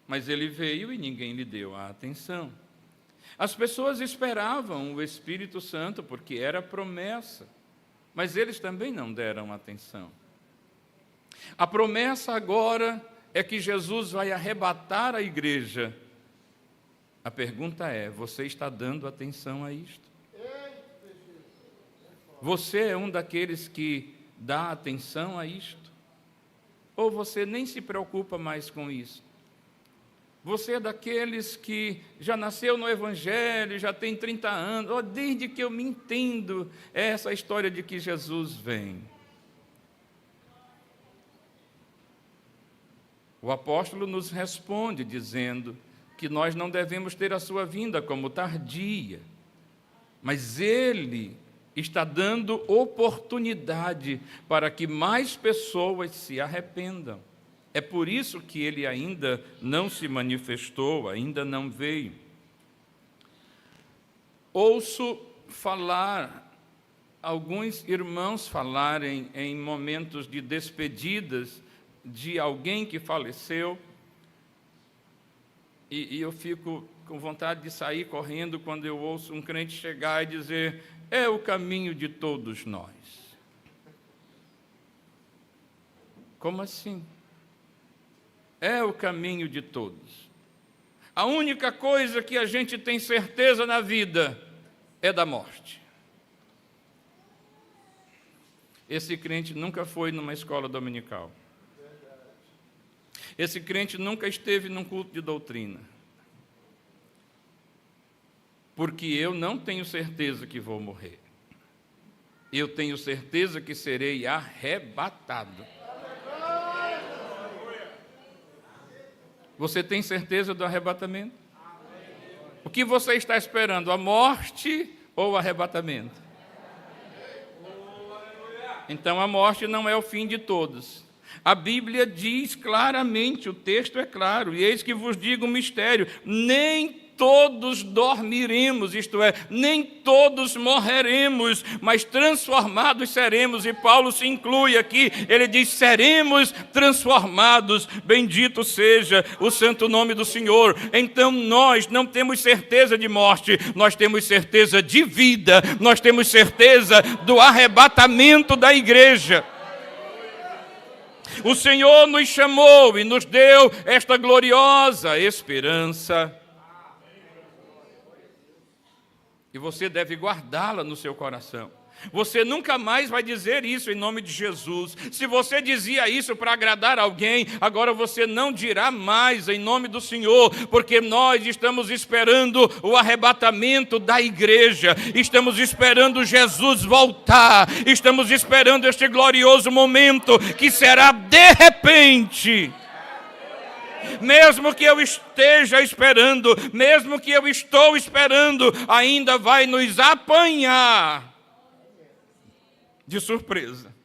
Mas ele veio e ninguém lhe deu a atenção. As pessoas esperavam o Espírito Santo porque era promessa, mas eles também não deram atenção. A promessa agora é que Jesus vai arrebatar a igreja. A pergunta é: você está dando atenção a isto? Você é um daqueles que dá atenção a isto? Ou você nem se preocupa mais com isso? Você é daqueles que já nasceu no Evangelho, já tem 30 anos, ou desde que eu me entendo, é essa história de que Jesus vem. O apóstolo nos responde dizendo que nós não devemos ter a sua vinda como tardia, mas ele está dando oportunidade para que mais pessoas se arrependam. É por isso que ele ainda não se manifestou, ainda não veio. Ouço falar, alguns irmãos falarem em momentos de despedidas de alguém que faleceu, e eu fico com vontade de sair correndo quando eu ouço um crente chegar e dizer: é o caminho de todos nós. Como assim? É o caminho de todos. A única coisa que a gente tem certeza na vida é da morte. Esse crente nunca foi numa escola dominical. Esse crente nunca esteve num culto de doutrina. Porque eu não tenho certeza que vou morrer. Eu tenho certeza que serei arrebatado. Você tem certeza do arrebatamento? O que você está esperando, a morte ou o arrebatamento? Então a morte não é o fim de todos. A Bíblia diz claramente, o texto é claro: e eis que vos digo um mistério, nem todos dormiremos, isto é, nem todos morreremos, mas transformados seremos. E Paulo se inclui aqui, ele diz: seremos transformados, bendito seja o santo nome do Senhor. Então nós não temos certeza de morte, nós temos certeza de vida, nós temos certeza do arrebatamento da igreja. O Senhor nos chamou e nos deu esta gloriosa esperança. E você deve guardá-la no seu coração. Você nunca mais vai dizer isso em nome de Jesus. Se você dizia isso para agradar alguém, agora você não dirá mais em nome do Senhor, porque nós estamos esperando o arrebatamento da igreja, estamos esperando Jesus voltar, estamos esperando este glorioso momento que será de repente. Mesmo que eu esteja esperando, mesmo que eu estou esperando, ainda vai nos apanhar de surpresa.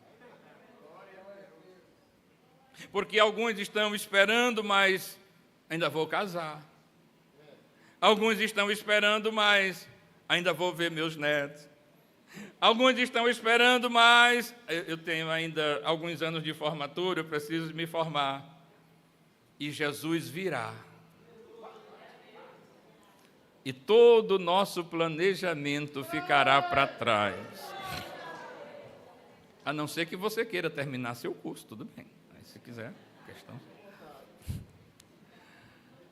Porque alguns estão esperando, mas ainda vou casar. Alguns estão esperando, mas ainda vou ver meus netos. Alguns estão esperando, mas eu tenho ainda alguns anos de formatura, eu preciso me formar. E Jesus virá. E todo o nosso planejamento ficará para trás. A não ser que você queira terminar seu curso, tudo bem. Aí, se quiser, questão.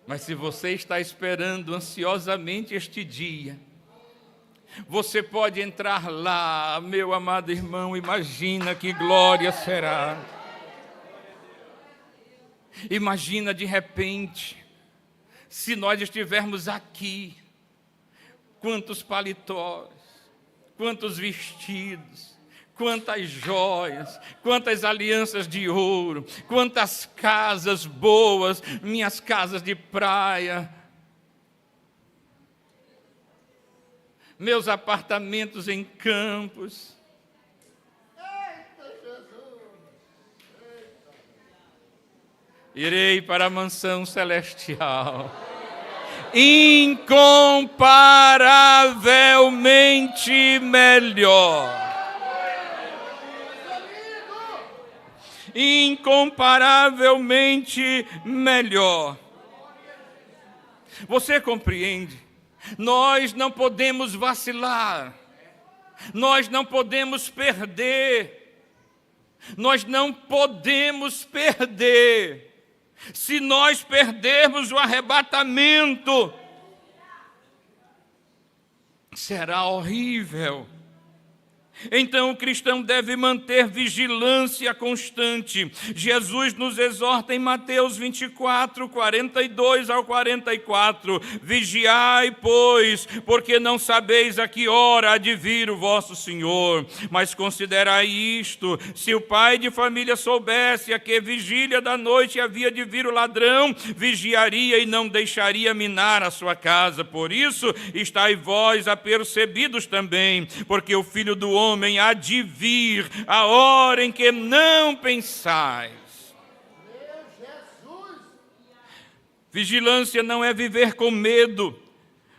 Mas se você está esperando ansiosamente este dia, você pode entrar lá, meu amado irmão, imagina que glória será. Imagina de repente, se nós estivermos aqui, quantos paletós, quantos vestidos, quantas joias, quantas alianças de ouro, quantas casas boas, minhas casas de praia, meus apartamentos em Campos. Irei para a mansão celestial, incomparavelmente melhor. incomparavelmente melhor. Você compreende? Nós não podemos vacilar, nós não podemos perder, nós não podemos perder. Se nós perdermos o arrebatamento, será horrível. Então o cristão deve manter vigilância constante. Jesus nos exorta em Mateus 24, 42 ao 44. Vigiai, pois, porque não sabeis a que hora há de vir o vosso Senhor. Mas considerai isto: se o pai de família soubesse a que vigília da noite havia de vir o ladrão, vigiaria e não deixaria minar a sua casa. Por isso, estai vós apercebidos também, porque o Filho do Homem há de vir a hora em que não pensais. Vigilância não é viver com medo,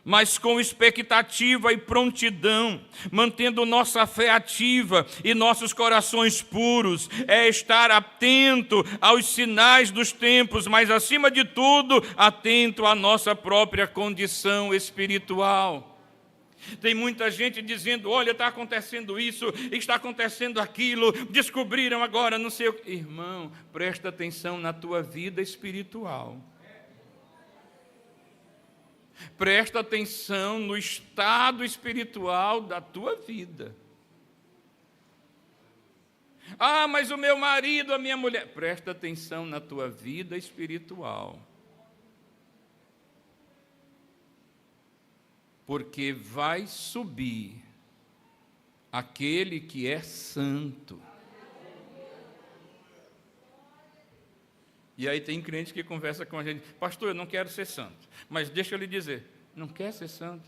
mas com expectativa e prontidão, mantendo nossa fé ativa e nossos corações puros. É estar atento aos sinais dos tempos, mas acima de tudo, atento à nossa própria condição espiritual. Tem muita gente dizendo: olha, está acontecendo isso, está acontecendo aquilo, descobriram agora, não sei o que. Irmão, presta atenção na tua vida espiritual. Presta atenção no estado espiritual da tua vida. Ah, mas o meu marido, a minha mulher. Presta atenção na tua vida espiritual. Porque vai subir aquele que é santo. E aí tem crente que conversa com a gente: pastor, eu não quero ser santo. Mas deixa eu lhe dizer, não quer ser santo?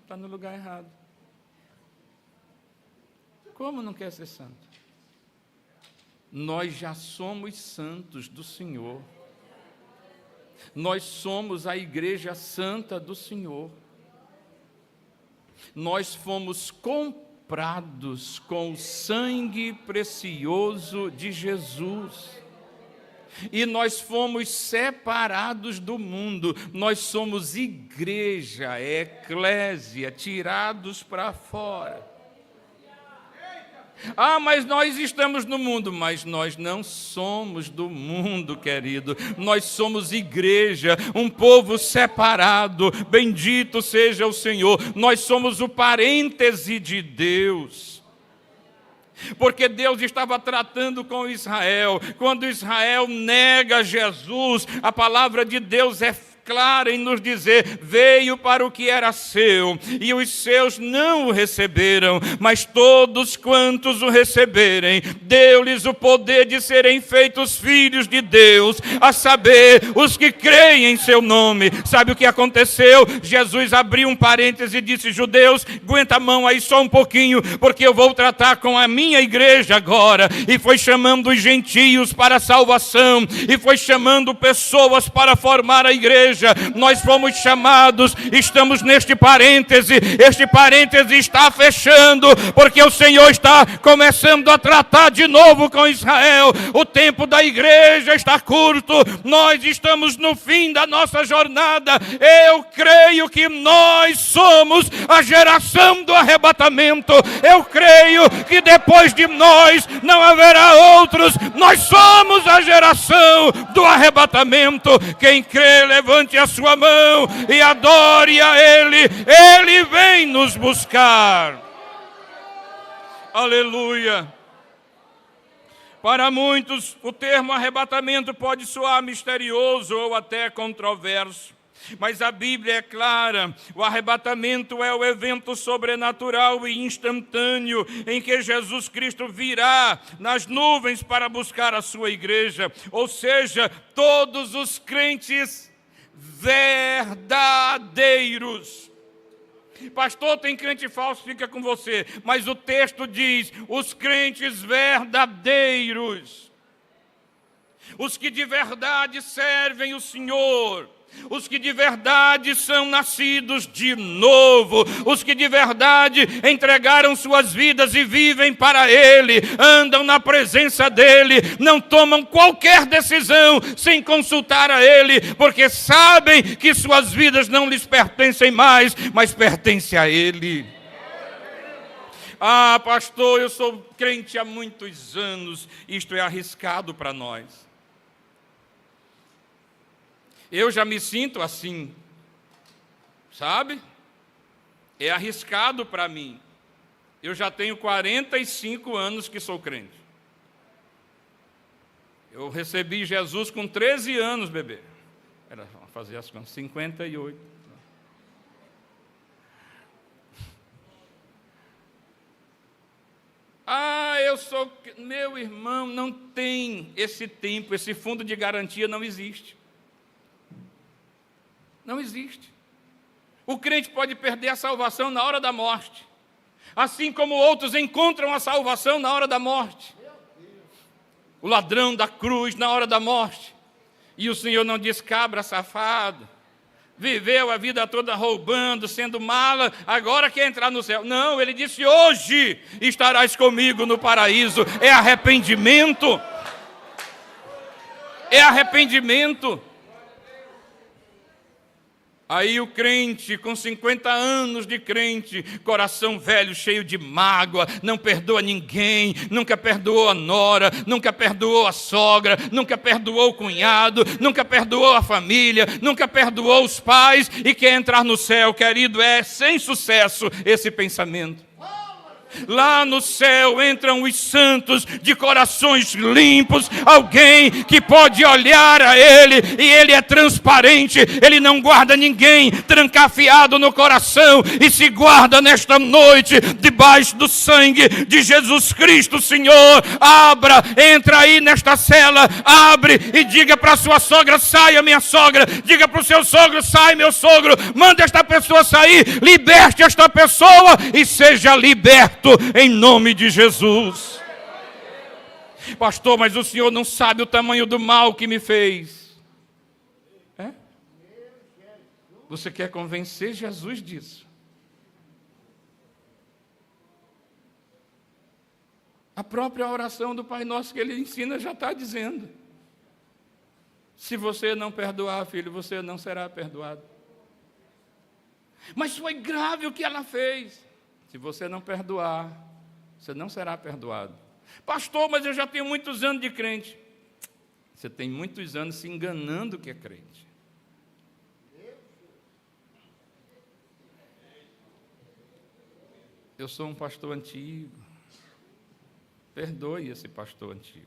Está no lugar errado. Como não quer ser santo? Nós já somos santos do Senhor. Nós somos a igreja santa do Senhor. Nós fomos comprados com o sangue precioso de Jesus. E nós fomos separados do mundo. Nós somos igreja, eclésia, tirados para fora. Ah, mas nós estamos no mundo. Mas nós não somos do mundo, querido. Nós somos igreja, um povo separado. Bendito seja o Senhor. Nós somos o parêntese de Deus. Porque Deus estava tratando com Israel. Quando Israel nega Jesus, a palavra de Deus é clara em nos dizer: veio para o que era seu, e os seus não o receberam, mas todos quantos o receberem, deu-lhes o poder de serem feitos filhos de Deus, a saber, os que creem em seu nome. Sabe o que aconteceu? Jesus abriu um parêntese e disse: judeus, aguenta a mão aí só um pouquinho, porque eu vou tratar com a minha igreja agora. E foi chamando os gentios para a salvação, e foi chamando pessoas para formar a igreja. Nós fomos chamados, estamos neste parêntese. Este parêntese está fechando, porque o Senhor está começando a tratar de novo com Israel. O tempo da igreja está curto, nós estamos no fim da nossa jornada. Eu creio que nós somos a geração do arrebatamento. Eu creio que depois de nós não haverá outros. Nós somos a geração do arrebatamento. Quem crê, levante a sua mão e adore a Ele. Ele vem nos buscar. Aleluia. Para muitos, o termo arrebatamento pode soar misterioso ou até controverso. Mas a Bíblia é clara: o arrebatamento é o evento sobrenatural e instantâneo em que Jesus Cristo virá nas nuvens para buscar a sua igreja, ou seja, todos os crentes verdadeiros. Pastor, tem crente falso, fica com você. Mas o texto diz: os crentes verdadeiros, os que de verdade servem o Senhor, Os que de verdade são nascidos de novo, os que de verdade entregaram suas vidas e vivem para Ele, andam na presença dEle, não tomam qualquer decisão sem consultar a Ele, porque sabem que suas vidas não lhes pertencem mais, mas pertencem a Ele. Ah, pastor, eu sou crente há muitos anos, isto é arriscado para nós. Eu já me sinto assim, sabe? É arriscado para mim. Eu já tenho 45 anos que sou crente. Eu recebi Jesus com 13 anos, bebê. Era fazer as contas, 58. Eu sou... Meu irmão, não tem esse tempo, esse fundo de garantia não existe. Não existe. O crente pode perder a salvação na hora da morte, assim como outros encontram a salvação na hora da morte. O ladrão da cruz na hora da morte. E o Senhor não diz: cabra safado, viveu a vida toda roubando, sendo mala, agora quer entrar no céu. Não, ele disse: hoje estarás comigo no paraíso. É arrependimento. É arrependimento. Aí o crente, com 50 anos de crente, coração velho, cheio de mágoa, não perdoa ninguém, nunca perdoou a nora, nunca perdoou a sogra, nunca perdoou o cunhado, nunca perdoou a família, nunca perdoou os pais e quer entrar no céu. Querido, é sem sucesso esse pensamento. Lá no céu entram os santos de corações limpos, alguém que pode olhar a Ele e Ele é transparente, Ele não guarda ninguém trancafiado no coração e se guarda nesta noite debaixo do sangue de Jesus Cristo. Senhor, abra, entra aí nesta cela, abre e diga para a sua sogra: saia minha sogra, diga para o seu sogro: sai meu sogro, manda esta pessoa sair, liberte esta pessoa e seja liberto em nome de Jesus. Pastor, mas o senhor não sabe o tamanho do mal que me fez. É? Você quer convencer Jesus disso? A própria oração do Pai Nosso que ele ensina já está dizendo: se você não perdoar, filho, você não será perdoado. Mas foi grave o que ela fez. Se você não perdoar, você não será perdoado. Pastor, mas eu já tenho muitos anos de crente. Você tem muitos anos se enganando que é crente. Eu sou um pastor antigo. Perdoe esse pastor antigo.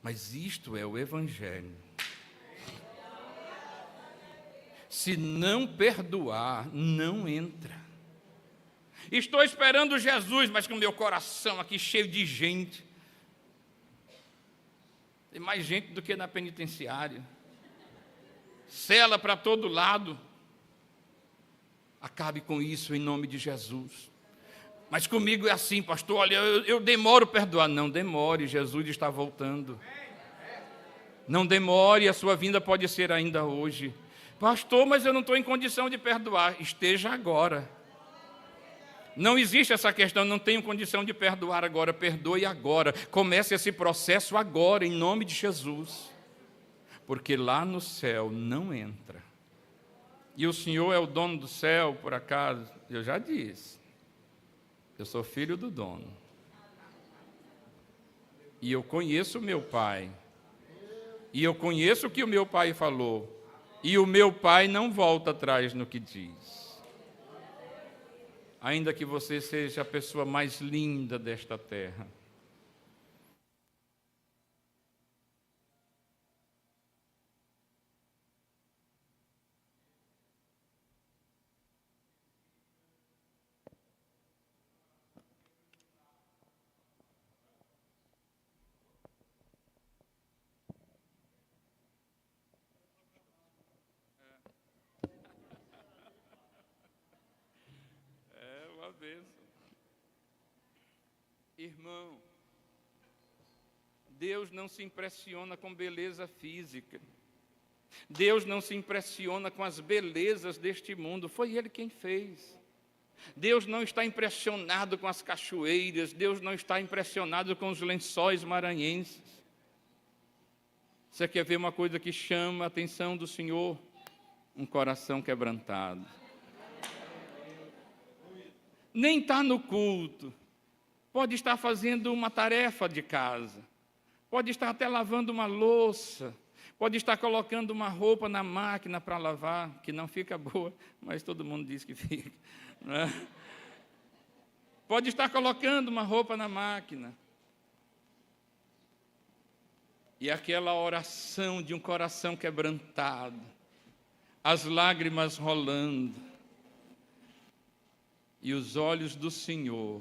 Mas isto é o Evangelho. Se não perdoar, não entra. Estou esperando Jesus, mas com meu coração aqui cheio de gente. Tem mais gente do que na penitenciária. Cela para todo lado. Acabe com isso em nome de Jesus. Mas comigo é assim, pastor, olha, eu demoro a perdoar. Não demore, Jesus está voltando. Não demore, a sua vinda pode ser ainda hoje. Pastor, mas eu não estou em condição de perdoar. Esteja agora. Não existe essa questão: não tenho condição de perdoar agora. Perdoe agora. Comece esse processo agora, em nome de Jesus. Porque lá no céu não entra. E o Senhor é o dono do céu, por acaso? Eu já disse. Eu sou filho do dono. E eu conheço o meu Pai. E eu conheço o que o meu Pai falou. E o meu Pai não volta atrás no que diz. Ainda que você seja a pessoa mais linda desta terra. Irmão, Deus não se impressiona com beleza física. Deus não se impressiona com as belezas deste mundo, foi Ele quem fez. Deus não está impressionado com as cachoeiras, Deus não está impressionado com os lençóis maranhenses. Você quer ver uma coisa que chama a atenção do Senhor? Um coração quebrantado. Nem está no culto, pode estar fazendo uma tarefa de casa, pode estar até lavando uma louça, pode estar colocando uma roupa na máquina para lavar, que não fica boa, mas todo mundo diz que fica. Não é? Pode estar colocando uma roupa na máquina. E aquela oração de um coração quebrantado, as lágrimas rolando, e os olhos do Senhor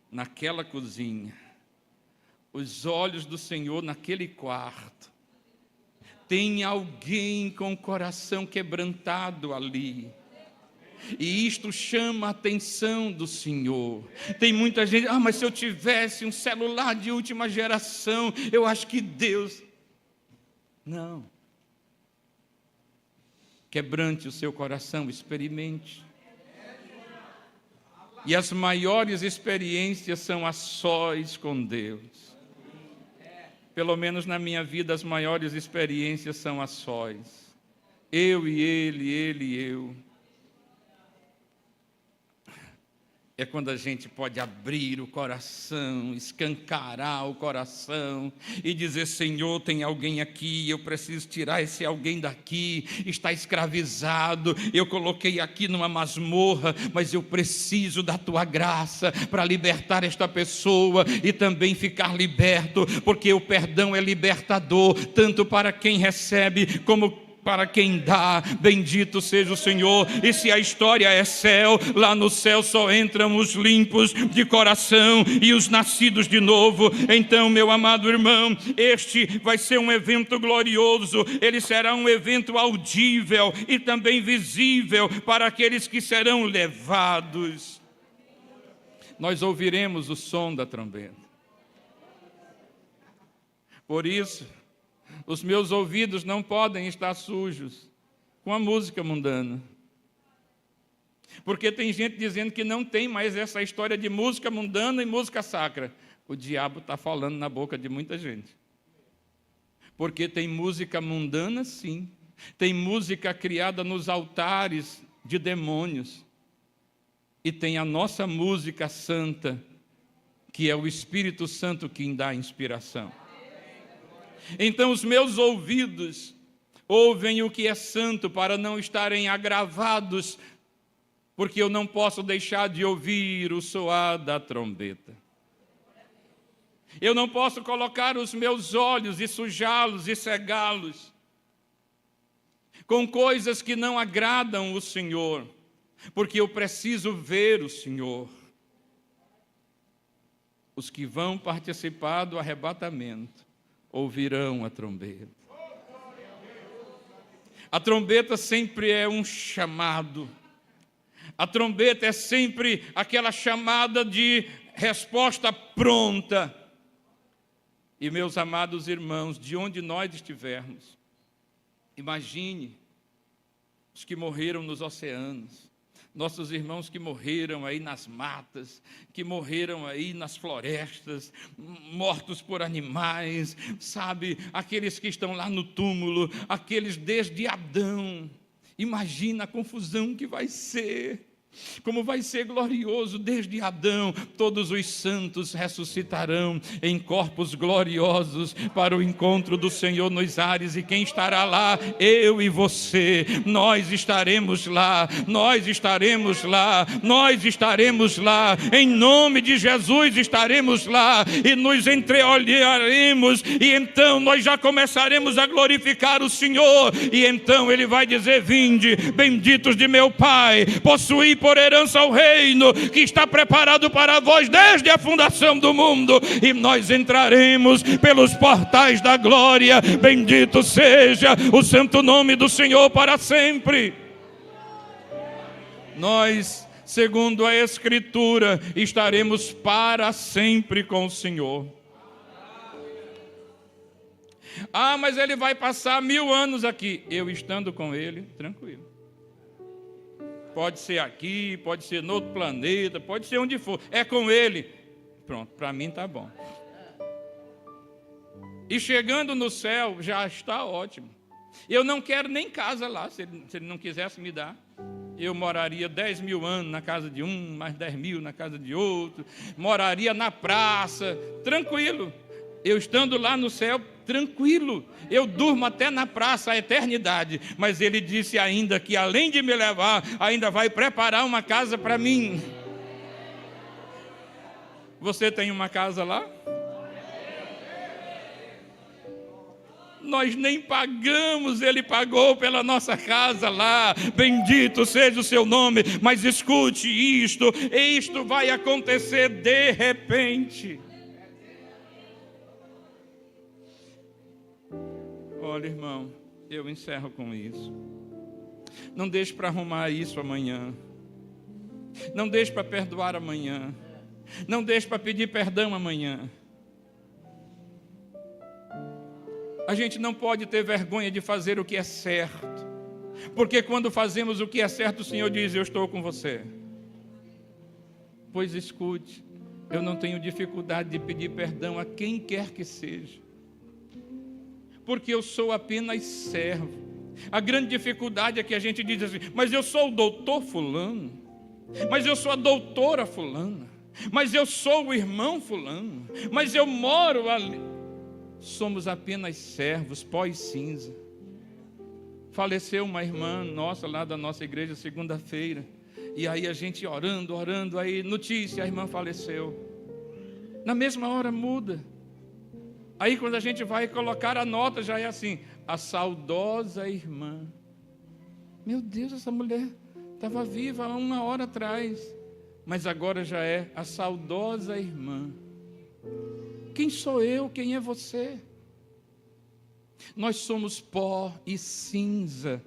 naquela cozinha, os olhos do Senhor naquele quarto. Tem alguém com o coração quebrantado ali. E isto chama a atenção do Senhor. Tem muita gente, mas se eu tivesse um celular de última geração, eu acho que Deus... Não. Quebrante o seu coração, experimente. E as maiores experiências são a sós com Deus. Pelo menos na minha vida, as maiores experiências são a sós. Eu e ele e eu. É quando a gente pode abrir o coração, escancarar o coração e dizer: Senhor, tem alguém aqui, eu preciso tirar esse alguém daqui, está escravizado, eu coloquei aqui numa masmorra, mas eu preciso da tua graça para libertar esta pessoa e também ficar liberto, porque o perdão é libertador, tanto para quem recebe como para quem dá. Bendito seja o Senhor. E se a história é céu, lá no céu só entram os limpos de coração e os nascidos de novo. Então, meu amado irmão, este vai ser um evento glorioso, ele será um evento audível e também visível para aqueles que serão levados. Nós ouviremos o som da trombeta. Por isso, os meus ouvidos não podem estar sujos com a música mundana. Porque tem gente dizendo que não tem mais essa história de música mundana e música sacra. O diabo está falando na boca de muita gente. Porque tem música mundana, sim. Tem música criada nos altares de demônios. E tem a nossa música santa, que é o Espírito Santo quem dá a inspiração. Então os meus ouvidos ouvem o que é santo para não estarem agravados, porque eu não posso deixar de ouvir o soar da trombeta. Eu não posso colocar os meus olhos e sujá-los e cegá-los com coisas que não agradam o Senhor, porque eu preciso ver o Senhor. Os que vão participar do arrebatamento ouvirão a trombeta. A trombeta sempre é um chamado. A trombeta é sempre aquela chamada de resposta pronta. E, meus amados irmãos, de onde nós estivermos, imagine os que morreram nos oceanos, nossos irmãos que morreram aí nas matas, que morreram aí nas florestas, mortos por animais, sabe? Aqueles que estão lá no túmulo, aqueles desde Adão. Imagina a confusão que vai ser. Como vai ser glorioso desde Adão. Todos os santos ressuscitarão em corpos gloriosos para o encontro do Senhor nos ares. E quem estará lá? Eu e você. Nós estaremos lá. Nós estaremos lá. Nós estaremos lá. Em nome de Jesus estaremos lá. E nos entreolharemos. E então nós já começaremos a glorificar o Senhor. E então Ele vai dizer: vinde, benditos de meu Pai, possuí por herança o reino que está preparado para vós desde a fundação do mundo, e nós entraremos pelos portais da glória. Bendito seja o santo nome do Senhor para sempre. Nós, segundo a Escritura, estaremos para sempre com o Senhor. Ah, mas ele vai passar 1000 anos aqui. Eu estando com ele, tranquilo. Pode ser aqui, pode ser no outro planeta, pode ser onde for. É com ele. Pronto, para mim está bom. E chegando no céu, já está ótimo. Eu não quero nem casa lá, se ele não quisesse me dar. Eu moraria 10.000 anos na casa de um, mais 10.000 na casa de outro. Moraria na praça, tranquilo. Eu estando lá no céu, tranquilo. Eu durmo até na praça a eternidade. Mas ele disse ainda que além de me levar, ainda vai preparar uma casa para mim. Você tem uma casa lá? Nós nem pagamos, ele pagou pela nossa casa lá, bendito seja o seu nome, mas escute isto vai acontecer de repente. Olha, irmão, eu encerro com isso. Não deixe para arrumar isso amanhã, não deixe para perdoar amanhã, não deixe para pedir perdão amanhã. A gente não pode ter vergonha de fazer o que é certo, porque quando fazemos o que é certo, o Senhor diz: eu estou com você. Pois escute, eu não tenho dificuldade de pedir perdão a quem quer que seja, porque eu sou apenas servo. A grande dificuldade é que a gente diz assim: mas eu sou o doutor fulano, mas eu sou a doutora fulana, mas eu sou o irmão fulano, mas eu moro ali. Somos apenas servos, pó e cinza. Faleceu uma irmã nossa lá da nossa igreja segunda-feira, e aí a gente orando, aí notícia, a irmã faleceu. Na mesma hora muda. Aí quando a gente vai colocar a nota, já é assim: a saudosa irmã. Meu Deus, essa mulher estava viva há 1 hora atrás, mas agora já é a saudosa irmã. Quem sou eu? Quem é você? Nós somos pó e cinza.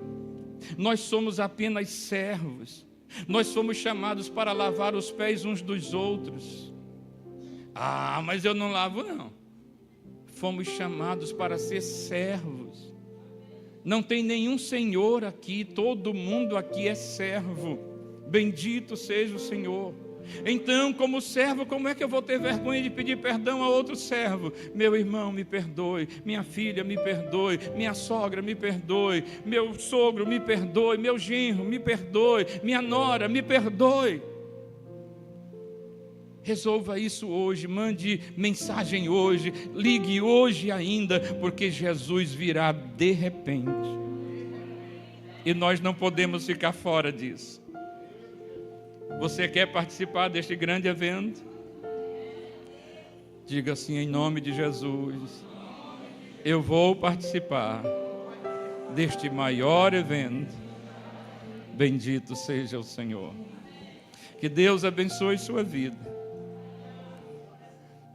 Nós somos apenas servos. Nós somos chamados para lavar os pés uns dos outros. Ah, mas eu não lavo não. Fomos chamados para ser servos. Não tem nenhum senhor aqui, todo mundo aqui é servo. Bendito seja o Senhor. Então, como servo, como é que eu vou ter vergonha de pedir perdão a outro servo? Meu irmão, me perdoe. Minha filha, me perdoe. Minha sogra, me perdoe. Meu sogro, me perdoe. Meu genro, me perdoe. Minha nora, me perdoe. Resolva isso hoje, mande mensagem hoje, ligue hoje ainda, porque Jesus virá de repente. E nós não podemos ficar fora disso. Você quer participar deste grande evento? Diga assim: em nome de Jesus, eu vou participar deste maior evento. Bendito seja o Senhor. Que Deus abençoe sua vida.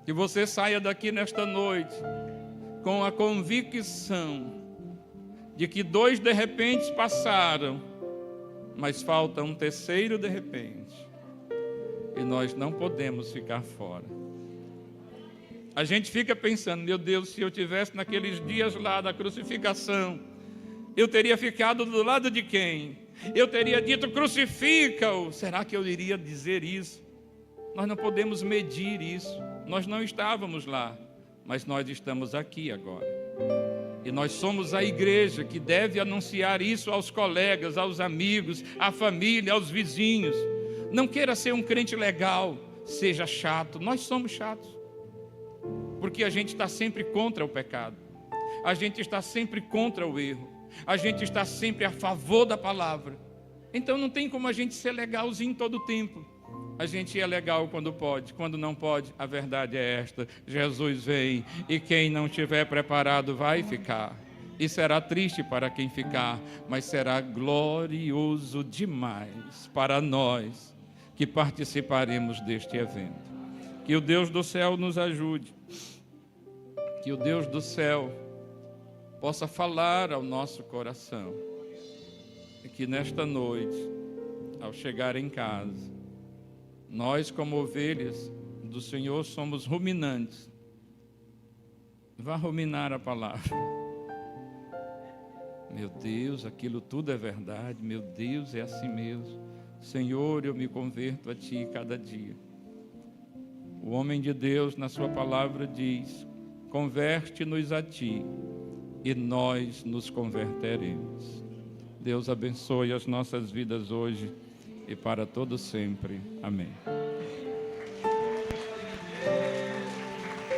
Que você saia daqui nesta noite com a convicção de que 2 de repente passaram, mas falta um terceiro de repente. E nós não podemos ficar fora. A gente fica pensando: meu Deus, se eu tivesse naqueles dias lá da crucificação, eu teria ficado do lado de quem? Eu teria dito: crucifica-o. Será que eu iria dizer isso? Nós não podemos medir isso. Nós não estávamos lá, mas nós estamos aqui agora. E nós somos a igreja que deve anunciar isso aos colegas, aos amigos, à família, aos vizinhos. Não queira ser um crente legal, seja chato. Nós somos chatos, porque a gente está sempre contra o pecado, a gente está sempre contra o erro, a gente está sempre a favor da palavra. Então não tem como a gente ser legalzinho todo o tempo. A gente é legal quando pode, quando não pode, a verdade é esta: Jesus vem, e quem não estiver preparado vai ficar. E será triste para quem ficar, mas será glorioso demais para nós que participaremos deste evento. Que o Deus do céu nos ajude, que o Deus do céu possa falar ao nosso coração, e que nesta noite, ao chegar em casa, nós, como ovelhas do Senhor, somos ruminantes, Vá ruminar a palavra. Meu Deus, aquilo tudo é verdade. Meu Deus, é assim mesmo. Senhor, eu me converto a Ti cada dia. O homem de Deus, na sua palavra, diz: converte-nos a Ti, e nós nos converteremos. Deus abençoe as nossas vidas hoje e para todo sempre. Amém.